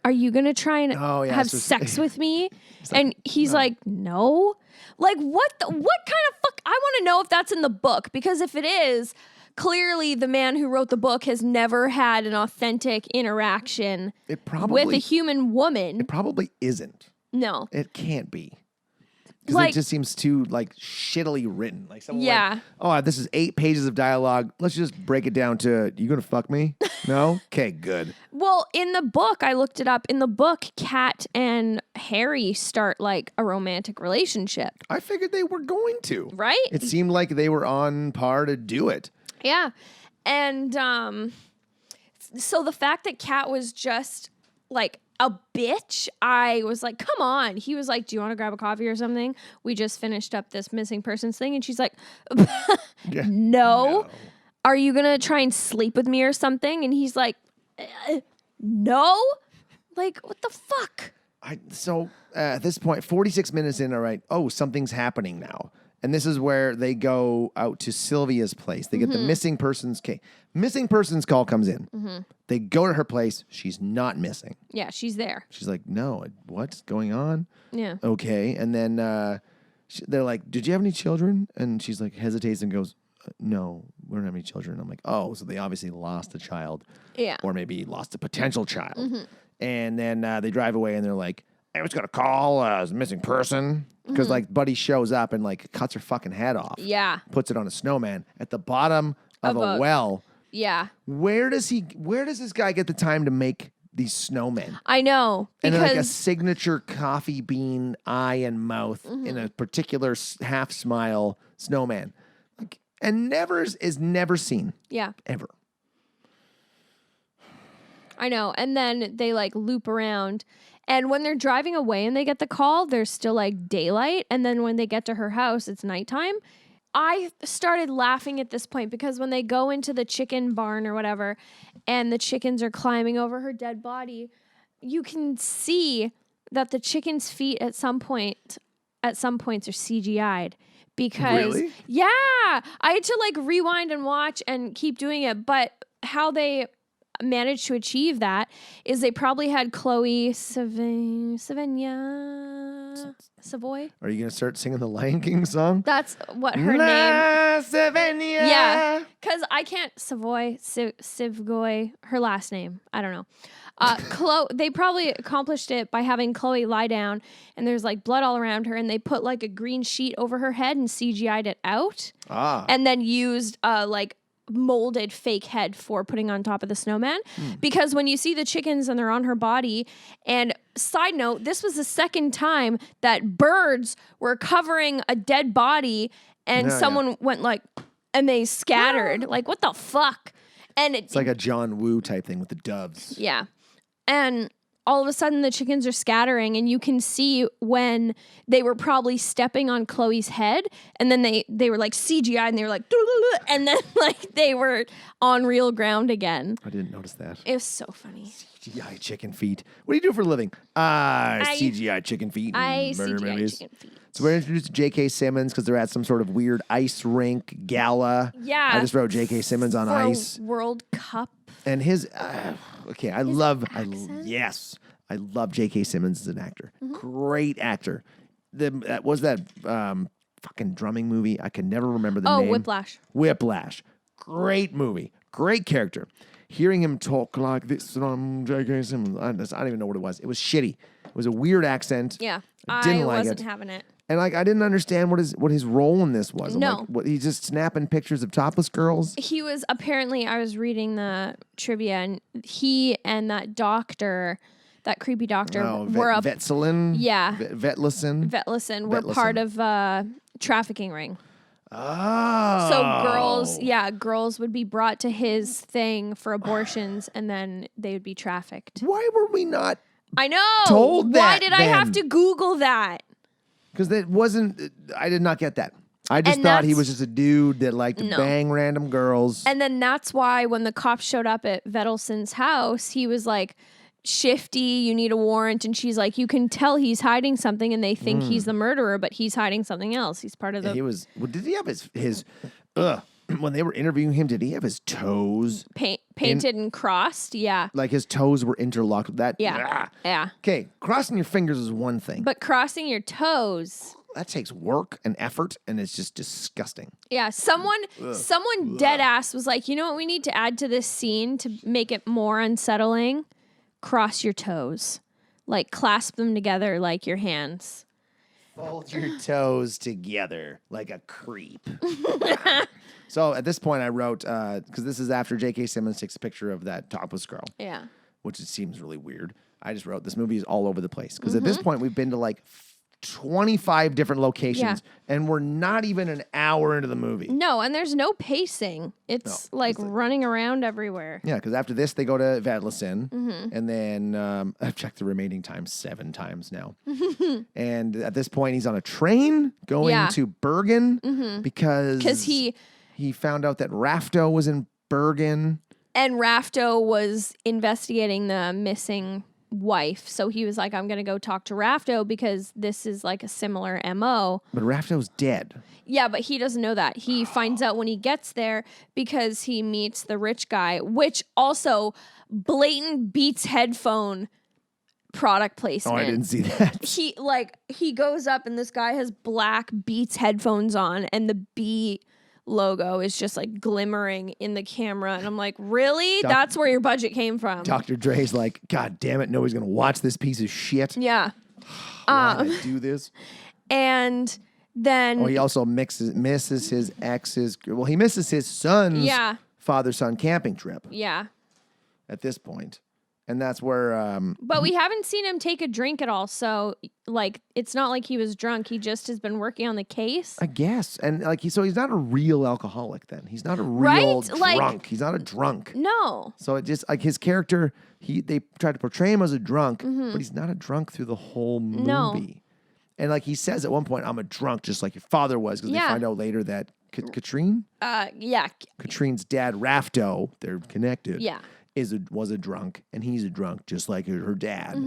Are you going to try and have sex with me? And he's like, no. Like, what kind of fuck? I want to know if that's in the book, because if it is, clearly the man who wrote the book has never had an authentic interaction with a human woman. It probably isn't. No. It can't be. Because it just seems too, like, shittily written. Like, someone like, oh, this is 8 pages of dialogue. Let's just break it down to, you gonna fuck me? No? Okay, good. Well, in the book, I looked it up. In the book, Kat and Harry start, like, a romantic relationship. I figured they were going to. Right? It seemed like they were on par to do it. Yeah. And so the fact that Kat was just, like, a bitch. I was like, come on. He was like, do you want to grab a coffee or something? We just finished up this missing persons thing. And she's like, no. Are you going to try and sleep with me or something? And he's like, no. Like, what the fuck? So at this point, 46 minutes in, all right, something's happening now. And this is where they go out to Sylvia's place. They get the missing persons case. Missing persons call comes in. They go to her place. She's not missing. Yeah, she's there. She's like, no, what's going on? Yeah. Okay. And then they're like, did you have any children? And she's like, hesitates and goes, no, we don't have any children. I'm like, oh, so they obviously lost a child. Yeah. Or maybe lost a potential child. And then they drive away and they're like, I was going to call a missing person. Because like Buddy shows up and like cuts her fucking head off. Yeah. Puts it on a snowman at the bottom of a well. Yeah. Where does this guy get the time to make these snowmen? I know. And Because then, like a signature coffee bean eye and mouth in a particular half smile snowman. Like, and is never seen. Yeah. Ever. I know. And then they like loop around. And when they're driving away and they get the call, there's still like daylight. And then when they get to her house, it's nighttime. I started laughing at this point because when they go into the chicken barn or whatever, and the chickens are climbing over her dead body, you can see that the chicken's feet at some points are CGI'd. Because Really? Yeah, I had to like rewind and watch and keep doing it. But how they managed to achieve that is they probably had Chloe Savoy. Are you going to start singing the Lion King song? That's what her name. Savannah. Yeah, because I can't Sivgoy, her last name. I don't know. They probably accomplished it by having Chloe lie down and there's like blood all around her and they put like a green sheet over her head and CGI'd it out. And then used like molded fake head for putting on top of the snowman. Because when you see the chickens and they're on her body, and side note, this was the second time that birds were covering a dead body and someone went like, and they scattered. Like, what the fuck? And It's like a John Woo type thing with the doves. Yeah. And all of a sudden the chickens are scattering and you can see when they were probably stepping on Chloe's head and then they were like CGI and they were like, and then like they were on real ground again. I didn't notice that. It was so funny. CGI chicken feet. What do you do for a living? CGI chicken feet and murder CGI movies. chicken feet. So we're introduced to J.K. Simmons because they're at some sort of weird ice rink gala. Yeah. I just wrote J.K. Simmons on For ice. World Cup. And his, I love J.K. Simmons as an actor. Great actor. Was that fucking drumming movie? I can never remember the name. Whiplash. Whiplash. Great movie. Great character. Hearing him talk like this from J.K. Simmons, I don't even know what it was. It was shitty. It was a weird accent. Yeah. Didn't I like wasn't it. having it. And like I didn't understand what his role in this was. I'm No. like, what, he's just snapping pictures of topless girls. He was apparently, I was reading the trivia, and he and that doctor, that creepy doctor, were a Vetselin. Yeah. Vetlison. were part of a trafficking ring. Oh. So girls would be brought to his thing for abortions, and then they would be trafficked. Why were we not I know. told that? Why did I have then? to Google that? Because that wasn't. I did not get that. I just thought he was just a dude that liked to bang random girls. And then that's why when the cops showed up at Vetelson's house, he was like, shifty, you need a warrant. And she's like, you can tell he's hiding something and they think he's the murderer, but he's hiding something else. He's part of the... He was... Well, did he have his when they were interviewing him, did he have his toes... painted and crossed? Yeah. Like his toes were interlocked with that? Yeah. Yeah. Okay, crossing your fingers is one thing. But crossing your toes... That takes work and effort, and it's just disgusting. Yeah, someone dead ass was like, you know what we need to add to this scene to make it more unsettling? Cross your toes. Like, clasp them together like your hands. Fold your toes together like a creep. So at this point I wrote, because this is after J.K. Simmons takes a picture of that topless girl. Yeah. Which it seems really weird. I just wrote, this movie is all over the place. Because at this point we've been to like 25 different locations, and we're not even an hour into the movie. No, and there's no pacing. It's like running around everywhere. Yeah, because after this, they go to Vedlicin, and then I've checked the remaining time 7 times now. And at this point, he's on a train going to Bergen because he found out that Rafto was in Bergen. And Rafto was investigating the missing wife. So he was like, I'm going to go talk to Rafto because this is like a similar MO. But Rafto's dead. Yeah, but he doesn't know that. He finds out when he gets there because he meets the rich guy, which also blatant Beats headphone product placement. Oh, I didn't see that. He goes up and this guy has black Beats headphones on and the B logo is just like glimmering in the camera, and I'm like, really? That's where your budget came from. Dr. Dre's like, God damn it, nobody's gonna watch this piece of shit. Yeah. Why did I do this? And then he also misses his ex's. Well, he misses his son's father-son camping trip. Yeah. At this point. And that's where but we haven't seen him take a drink at all, so like it's not like he was drunk. He just has been working on the case, I guess. And like he's not a real alcoholic then. He's not a real drunk. He's not a drunk. No. So it just like his character, they tried to portray him as a drunk, but he's not a drunk through the whole movie. No. And like he says at one point, I'm a drunk just like your father was, because they find out later that Katrine? Katrine's dad, Rafto, they're connected. Yeah. Was a drunk, and he's a drunk just like her dad.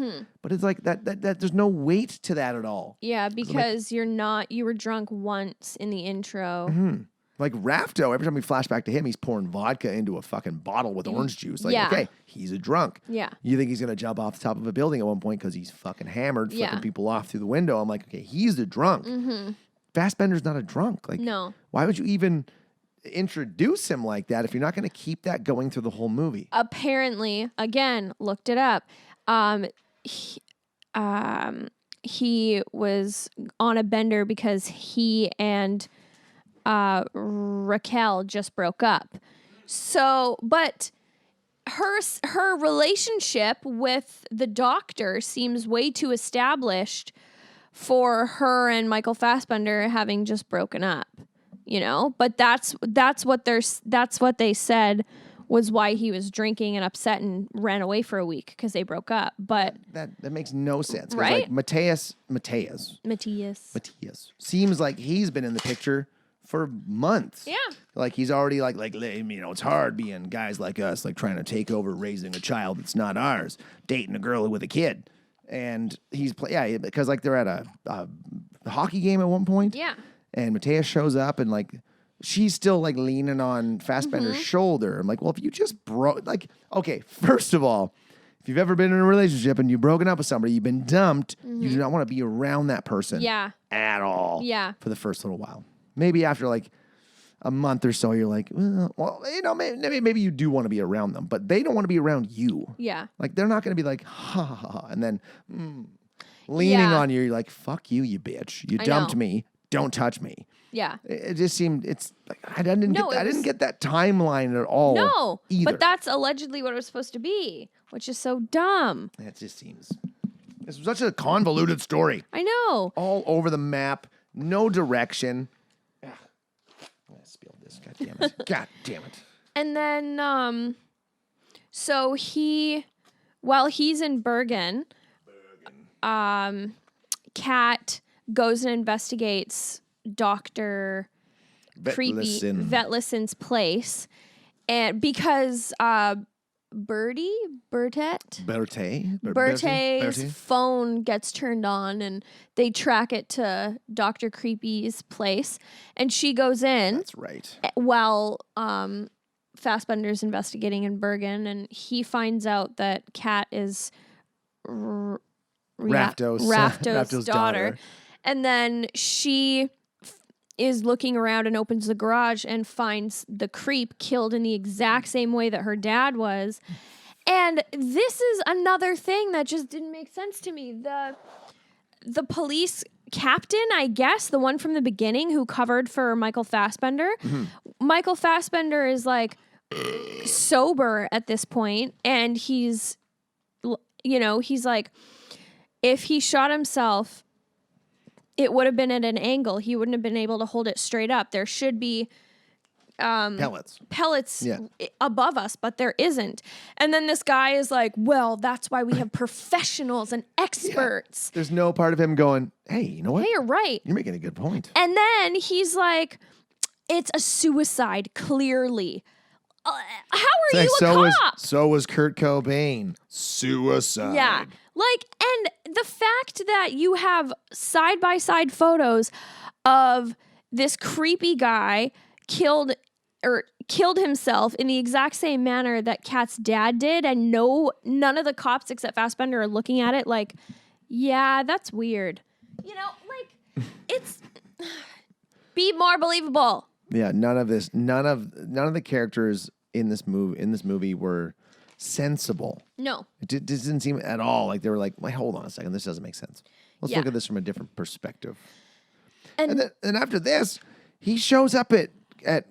But it's like that there's no weight to that at all. Yeah, because you were drunk once in the intro. Like Rafto, every time we flash back to him, he's pouring vodka into a fucking bottle with orange juice. Like, okay, he's a drunk. Yeah. You think he's gonna jump off the top of a building at one point because he's fucking hammered, flipping people off through the window. I'm like, okay, he's a drunk. Fassbender's not a drunk. Like, no. Why would you even introduce him like that if you're not going to keep that going through the whole movie? Apparently, again, looked it up. He was on a bender because he and Raquel just broke up. So, but her relationship with the doctor seems way too established for her and Michael Fassbender having just broken up. You know, but that's what they said was why he was drinking and upset and ran away for a week because they broke up. But that makes no sense, right? Like Matthias seems like he's been in the picture for months. Yeah, like he's already like it's hard being guys like us, like trying to take over raising a child that's not ours, dating a girl with a kid, and he's because like they're at a hockey game at one point. Yeah. And Matthias shows up and like she's still like leaning on Fassbender's shoulder. I'm like, well, if you just broke, like, okay, first of all, if you've ever been in a relationship and you've broken up with somebody, you've been dumped, you do not want to be around that person at all for the first little while. Maybe after like a month or so, you're like, well, maybe you do want to be around them, but they don't want to be around you. Yeah. Like they're not going to be like, ha ha ha, and then leaning on you, you're like, fuck you, you bitch. You dumped me. Don't touch me. Yeah. It just seemed I didn't get that timeline at all. No, either. but that's allegedly what it was supposed to be, which is so dumb. It just seems this was such a convoluted story. I know. All over the map, no direction. I'm gonna spill this. God damn it. God damn it. And then so while he's in Bergen, Kat goes and investigates Dr. Vetlicen's place, and because Berte's phone gets turned on, and they track it to Dr. Creepy's place, and she goes in. That's right. While Fassbender's investigating in Bergen, and he finds out that Kat is Rafto's daughter. And then she is looking around and opens the garage and finds the creep killed in the exact same way that her dad was. And this is another thing that just didn't make sense to me. The police captain, I guess, the one from the beginning who covered for Michael Fassbender. Michael Fassbender is like sober at this point, and he's like, if he shot himself it would have been at an angle. He wouldn't have been able to hold it straight up. There should be pellets above us, but there isn't. And then this guy is like, well, that's why we have professionals and experts. There's no part of him going, hey, you know what? Hey, you're right. You're making a good point. And then he's like, it's a suicide, clearly. How are you a cop? So was Kurt Cobain. Suicide. Yeah. Like, and the fact that you have side-by-side photos of this creepy guy killed himself in the exact same manner that Kat's dad did, and none of the cops except Fassbender are looking at it like, yeah, that's weird. You know, like, it's be more believable. Yeah, none of the characters in this movie were sensible. No. It didn't seem at all like they were like, wait, hold on a second, this doesn't make sense. Let's look at this from a different perspective. And then after this, he shows up at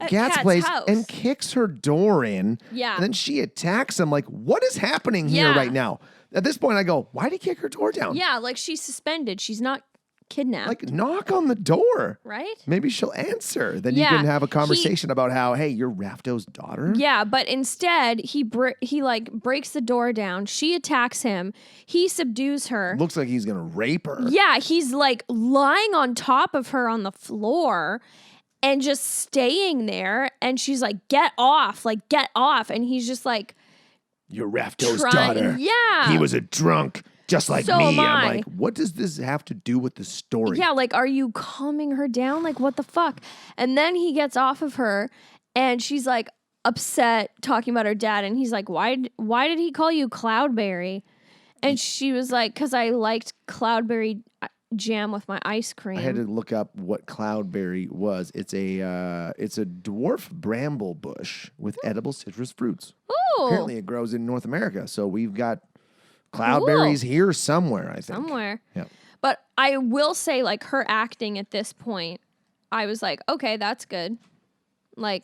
Kat's place house and kicks her door in. Yeah. And then she attacks him. Like, what is happening here right now? At this point, I go, why did he kick her door down? Yeah, like she's suspended. She's not kidnapped. Like, knock on the door. Right? Maybe she'll answer. Then you can have a conversation about how, hey, you're Rafto's daughter. Yeah, but instead, he breaks the door down. She attacks him. He subdues her. Looks like he's going to rape her. Yeah, he's like lying on top of her on the floor and just staying there. And she's like, get off. And he's just like, you're Rafto's daughter. Yeah. He was a drunk. Just like So me. am I. I'm like, what does this have to do with the story? Yeah, like, are you calming her down? Like, what the fuck? And then he gets off of her and she's like upset talking about her dad. And he's like, why did he call you Cloudberry? And she was like, because I liked Cloudberry jam with my ice cream. I had to look up what Cloudberry was. It's a dwarf bramble bush with edible citrus fruits. Ooh. Apparently it grows in North America. So we've got Cloudberries here somewhere, I think. Somewhere. Yeah. But I will say, like, her acting at this point, I was like, okay, that's good. Like,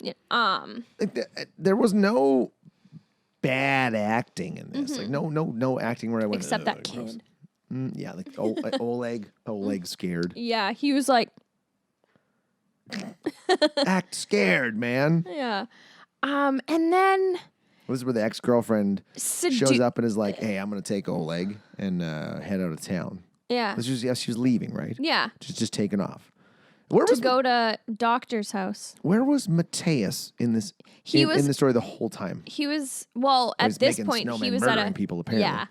yeah. There was no bad acting in this. Like, no acting where I went, except that gross. kid. Yeah, like Oleg scared. Yeah, he was like, act scared, man. yeah. And then This is where the ex-girlfriend shows up and is like, hey, I'm going to take Oleg and head out of town. Yeah. She was leaving, right? Yeah. She's just taking off. To go to doctor's house. Where was Mateus in this? In the story the whole time. He was, well, at this point, he was at a people apparently. Yeah,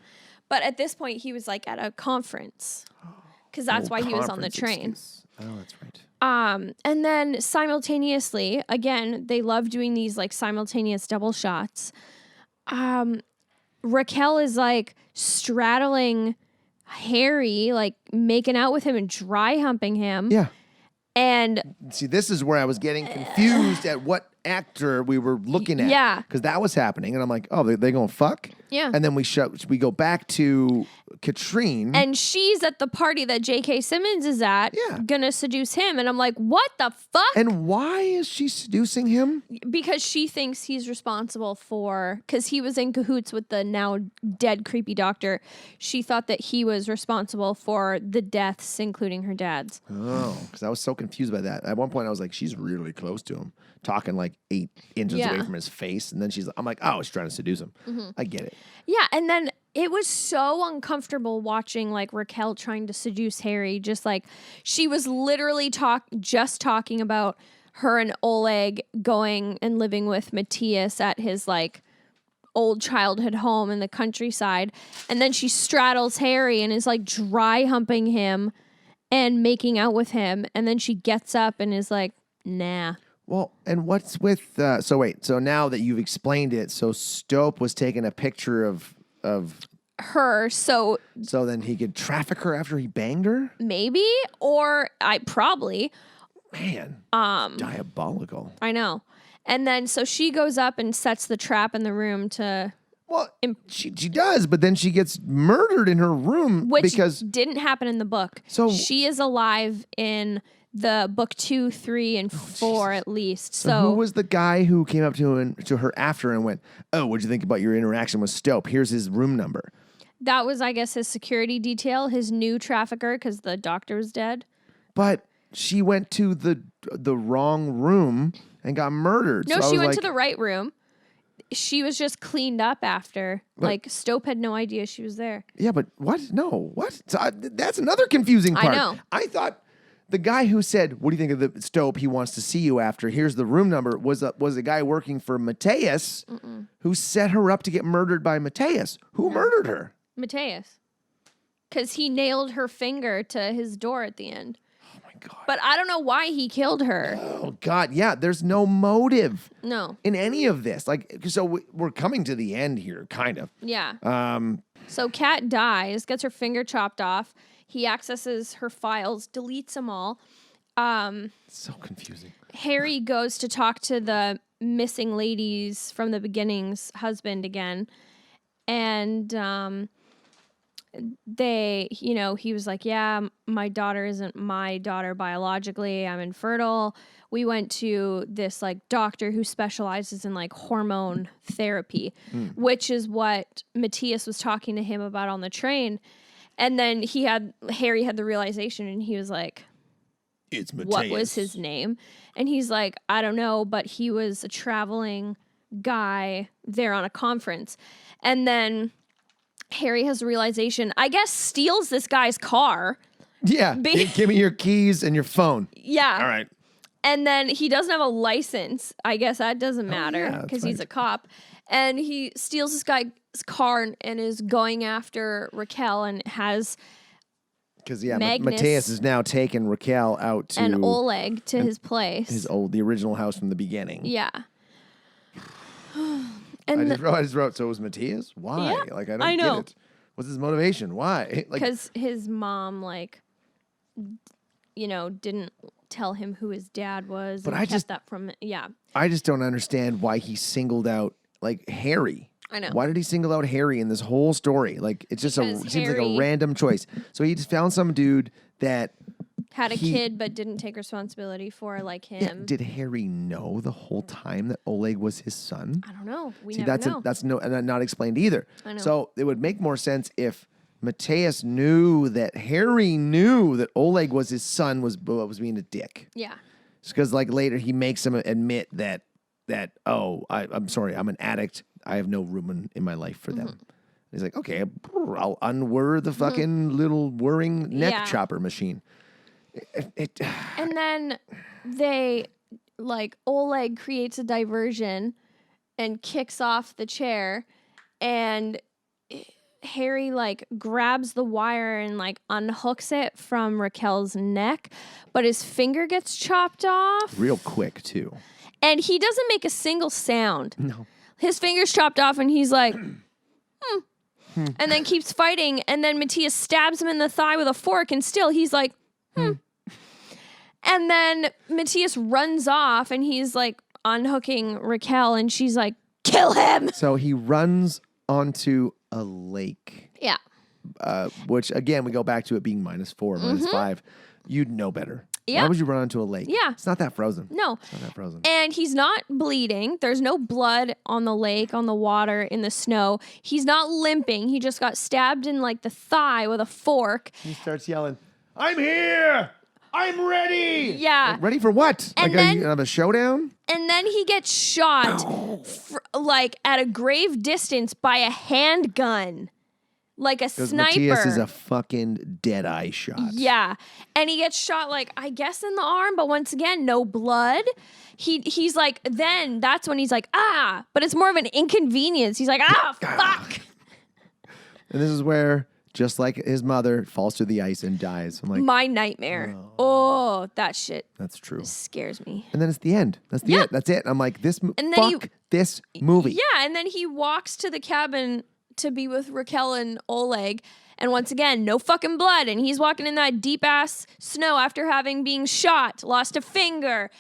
but at this point, he was like at a conference because that's why he was on the train. Excuse. Oh, that's right. And then simultaneously, again, they love doing these like simultaneous double shots. Raquel is like straddling Harry, like making out with him and dry humping him. Yeah. And see, this is where I was getting confused at what actor we were looking at. Yeah. Because that was happening. And I'm like, oh, they going to fuck? Yeah. And then we go back to Katrine. And she's at the party that J.K. Simmons is at, gonna seduce him. And I'm like, what the fuck? And why is she seducing him? Because she thinks he's responsible because he was in cahoots with the now dead creepy doctor. She thought that he was responsible for the deaths, including her dad's. Oh, because I was so confused by that. At one point, I was like, she's really close to him, talking like 8 inches away from his face. And then I'm like, oh, she's trying to seduce him. I get it. Yeah, and then it was so uncomfortable watching like Raquel trying to seduce Harry. Just like she was literally talking about her and Oleg going and living with Matthias at his like old childhood home in the countryside. And then she straddles Harry and is like dry humping him and making out with him. And then she gets up and is like, nah. Well, and what's with so now that you've explained it, so Stope was taking a picture of her, so then he could traffic her after he banged her? Maybe, or I probably. Man, diabolical. I know. And then so she goes up and sets the trap in the room to she does, but then she gets murdered in her room because didn't happen in the book. So she is alive in the book 2, 3, and 4 at least. So who was the guy who came up to her after and went, "Oh, what'd you think about your interaction with Stope? Here's his room number." That was, I guess, his security detail, his new trafficker, because the doctor was dead. But she went to the wrong room and got murdered. No, So I she was went to like, the right room. She was just cleaned up after. Like, Stope had no idea she was there. Yeah, but what? No, what? So that's another confusing part. I know. I thought the guy who said, "What do you think of the Stope? He wants to see you after. Here's the room number." Was a guy working for Mateus who set her up to get murdered by Mateus. Who murdered her? Mateus. Because he nailed her finger to his door at the end. Oh my God. But I don't know why he killed her. Oh God, yeah. There's no motive No. in any of this. Like, so we're coming to the end here, kind of. Yeah. So Kat dies, gets her finger chopped off. He accesses her files, deletes them all. So confusing. Harry goes to talk to the missing ladies from the beginning's husband again. And he was like, yeah, my daughter isn't my daughter biologically. I'm infertile. We went to this like doctor who specializes in like hormone therapy, which is what Matthias was talking to him about on the train. And then Harry had the realization and he was like, It's Mateus. what was his name? And he's like, I don't know, but he was a traveling guy there on a conference. And then Harry has a realization, I guess steals this guy's car. Yeah. Give me your keys and your phone. Yeah. All right. And then he doesn't have a license. I guess that doesn't matter yeah, that's because he's right. a cop. And he steals this guy's car and is going after Raquel and has Because Magnus Mateus is now taking Raquel out to and Oleg to his place. the original house from the beginning. Yeah. I And just wrote, so it was Mateus? Why? Yeah, Like, I don't I know. get it. What's his motivation? Why? Like, because his mom, didn't tell him who his dad was. But and I kept just- that from yeah. I just don't understand why he singled out, like, Harry. I know. Why did he single out Harry in this whole story? Like, it's just Because it seems like a Harry- random choice. So he just found some dude that Had a he- kid but didn't take responsibility for like him. did Harry know the whole time that Oleg was his son? I don't know. We See, never know. that's not explained either. I know. So it would make more sense if Mateus knew that Harry knew that Oleg was his son was being a dick. Yeah. Because like later he makes him admit that I'm sorry, I'm an addict. I have no room in my life for them. Mm-hmm. He's like, okay, I'll unwhir the fucking little whirring neck Yeah. chopper machine. And then Oleg creates a diversion and kicks off the chair, and Harry grabs the wire and unhooks it from Raquel's neck, but his finger gets chopped off. Real quick too. And he doesn't make a single sound. No. His finger's chopped off and he's like, and then keeps fighting. And then Matthias stabs him in the thigh with a fork and still he's like, And then Matthias runs off and he's unhooking Raquel and she's like, kill him. So he runs onto a lake, Yeah. which again, we go back to it being -4, -5. You'd know better. Yeah. Why would you run onto a lake? Yeah. It's not that frozen. No. It's not that frozen. And he's not bleeding. There's no blood on the lake, on the water, in the snow. He's not limping. He just got stabbed in the thigh with a fork. He starts yelling, I'm here! I'm ready! Yeah. Ready for what? And Are then- you gonna have a showdown? And then he gets shot at a grave distance by a handgun. Like a Because sniper. Matthias is a fucking dead eye shot. Yeah. And he gets shot I guess in the arm, but once again, no blood. He's then that's when he's but it's more of an inconvenience. He's like, fuck. And this is where, just like his mother, falls to the ice and dies. I'm like, My nightmare. Oh, that shit that's true. scares me. And then it's the end. That's the Yeah. end. That's it. I'm like, And then fuck this movie. Yeah, and then he walks to the cabin to be with Raquel and Oleg. And once again, no fucking blood. And he's walking in that deep ass snow after having been shot, lost a finger,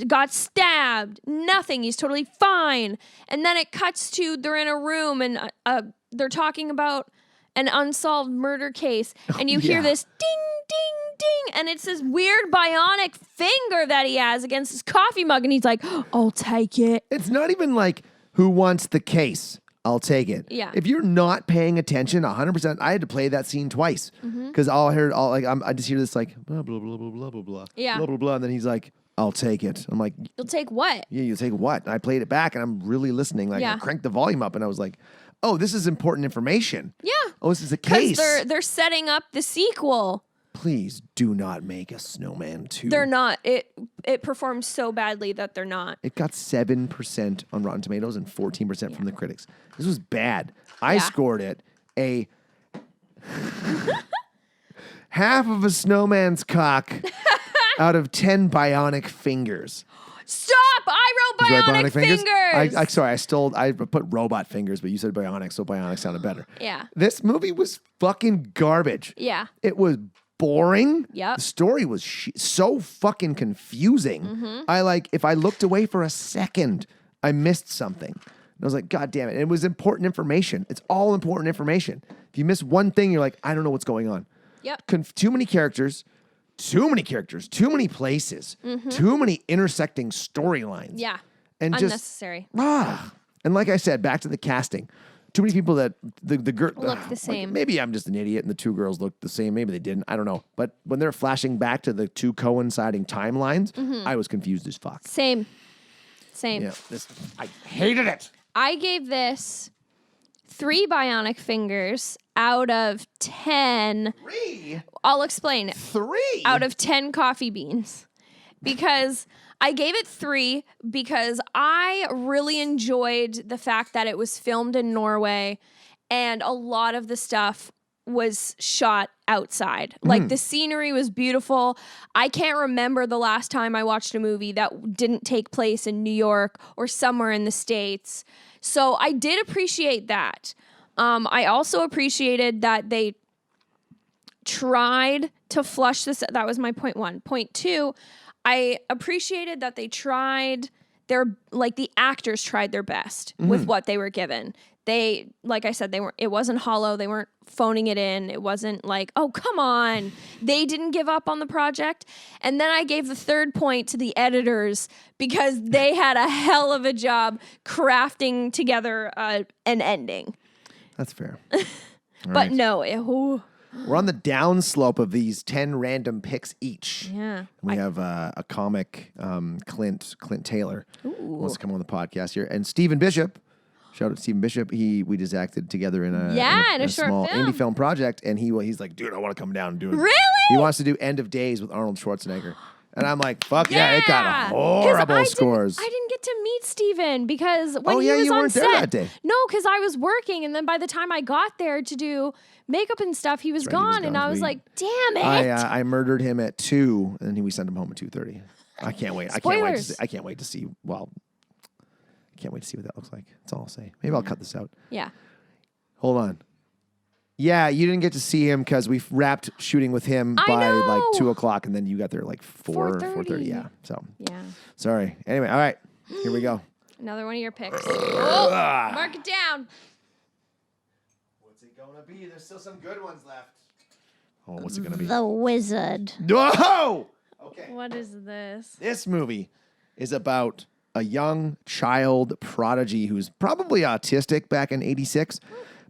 got stabbed, nothing. He's totally fine. And then it cuts to they're in a room and they're talking about an unsolved murder case. And you hear yeah. this ding, ding, ding. And it's this weird bionic finger that he has against his coffee mug. And he's like, I'll take it. It's not even like, who wants the case? I'll take it. Yeah. If you're not paying attention 100%, I had to play that scene twice because I just hear this like blah blah blah blah blah blah blah Yeah. blah blah blah, and then he's like, "I'll take it." I'm like, You'll take what? "Yeah, you take what?" And I played it back, and I'm really listening. Like, Yeah. I cranked the volume up, and I was like, "Oh, this is important information." Yeah. Oh, this is a Because case. they're setting up the sequel. Please do not make a Snowman 2. They're not. It performed so badly that they're not. It got 7% on Rotten Tomatoes and 14% from the critics. This was bad. I scored it a half of a snowman's cock out of 10 bionic fingers. Stop! I wrote bionic fingers. Sorry, I put robot fingers, but you said bionic, so bionic sounded better. Yeah. This movie was fucking garbage. Yeah. It was boring. Yep. The story was so fucking confusing. If I looked away for a second, I missed something. And I was like, God damn it. And it was important information. It's all important information. If you miss one thing, you're like, I don't know what's going on. Yep. Too many characters, too many places, too many intersecting storylines. Yeah. And unnecessary. And like I said, back to the casting. Too many people that the girl Look the same. Maybe I'm just an idiot and the two girls looked the same. Maybe they didn't. I don't know. But when they're flashing back to the two coinciding timelines, I was confused as fuck. Same. Yeah, I hated it. I gave this 3 bionic fingers out of 10. 3? I'll explain. 3? Out of 10 coffee beans. Because I gave it 3 because I really enjoyed the fact that it was filmed in Norway and a lot of the stuff was shot outside. Like the scenery was beautiful. I can't remember the last time I watched a movie that didn't take place in New York or somewhere in the States. So I did appreciate that. I also appreciated that they tried to flush this. That was my point 1. Point 2, I appreciated that they tried the actors tried their best with what they were given. They, like I said, it wasn't hollow. They weren't phoning it in. It wasn't like, oh, come on. They didn't give up on the project. And then I gave the 3rd point to the editors because they had a hell of a job crafting together an ending. That's fair. But no, we're on the downslope of these 10 random picks each. yeah. We have a comic, Clint Taylor, wants to come on the podcast here, and Stephen Bishop. Shout out to Stephen Bishop. We just acted together in a short small film. indie film project, and he's like, dude, I want to come down and do it. Really? He wants to do End of Days with Arnold Schwarzenegger, and I'm like, fuck yeah, it got 'Cause horrible scores. I didn't get to meet Steven because when Oh, he yeah, was you on weren't there set. that day. No, because I was working, and then by the time I got there to do makeup and stuff, he was Right, he was gone, and gone. I was like, damn it. I murdered him at 2, and then we sent him home at 2:30. I can't wait. Spoilers. I can't wait to see. Well, I can't wait to see what that looks like. That's all I'll say. Maybe I'll cut this out. Yeah. Hold on. Yeah, you didn't get to see him because we wrapped shooting with him I by know. like 2:00, and then you got there like 4:30. 4:30. Yeah. So Yeah. sorry. Anyway, all right. Here we go. Another one of your picks. Oh, mark it down. What's it gonna be? There's still some good ones left. Oh, what's it gonna be? The Wizard. Whoa! Okay. What is this? This movie is about a young child prodigy who's probably autistic back in '86,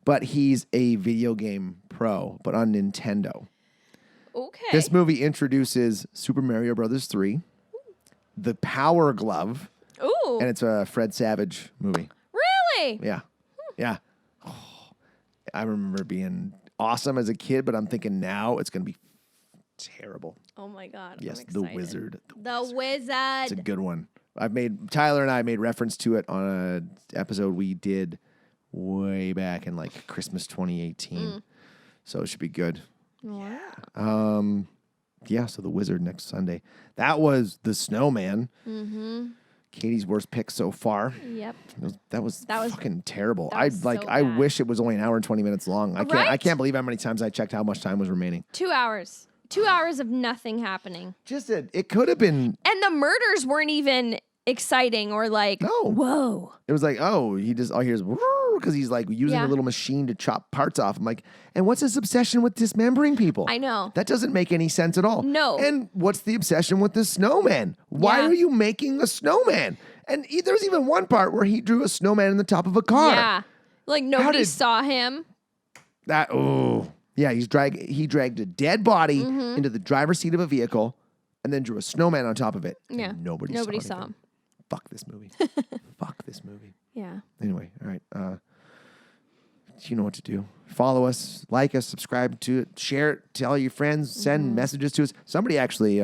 but he's a video game pro, but on Nintendo. Okay. This movie introduces Super Mario Brothers 3, The Power Glove, Ooh. and it's a Fred Savage movie. Really? Yeah. Yeah. Oh, I remember it being awesome as a kid, but I'm thinking now it's going to be terrible. Oh my God. Yes, I'm The excited. Wizard. The Wizard. It's a good one. Tyler and I made reference to it on an episode we did way back in like Christmas 2018. So it should be good. Wow. Yeah, so The Wizard next Sunday. That was The Snowman. Katie's worst pick so far. Yep. That was was- fucking terrible. that was so I bad. wish it was only an hour and 20 minutes long. I Right? can't believe how many times I checked how much time was remaining. 2 hours. 2 hours of nothing happening. It could have been. And the murders weren't even exciting or like, No. whoa. It was like, oh, he just all hears because he's like using Yeah. a little machine to chop parts off. I'm like, and what's his obsession with dismembering people? I know. That doesn't make any sense at all. No. And what's the obsession with the snowman? Why Yeah. are you making a snowman? And there's even one part where he drew a snowman in the top of a car. Yeah. Like nobody saw him. Yeah, he dragged a dead body into the driver's seat of a vehicle and then drew a snowman on top of it. Yeah. Nobody saw him. Fuck this movie. Fuck this movie. Yeah. Anyway, all right. You know what to do. Follow us, like us, subscribe to it, share it, tell your friends, send messages to us. Somebody actually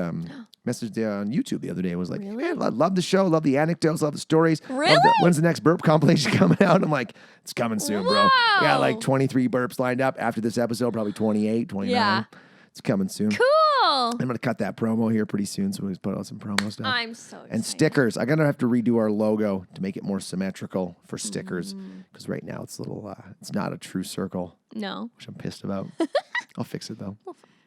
messaged on YouTube the other day. Was like, Really? "Man, I love the show, love the anecdotes, love the stories. Really? When's the next burp compilation coming out?" I'm like, it's coming soon, bro. I got like Wow. 23 burps lined up after this episode, probably 28, 29. Yeah. It's coming soon. Cool. I'm going to cut that promo here pretty soon, so we put out some promo stuff. I'm so excited. And stickers. I'm going to have to redo our logo to make it more symmetrical for stickers because right now it's a little, it's not a true circle, No. which I'm pissed about. I'll fix it though.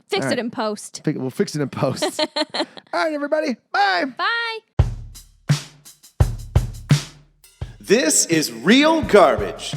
Fix All it right. in post. We'll fix it in post. All right, everybody. Bye. Bye. This is Real Garbage.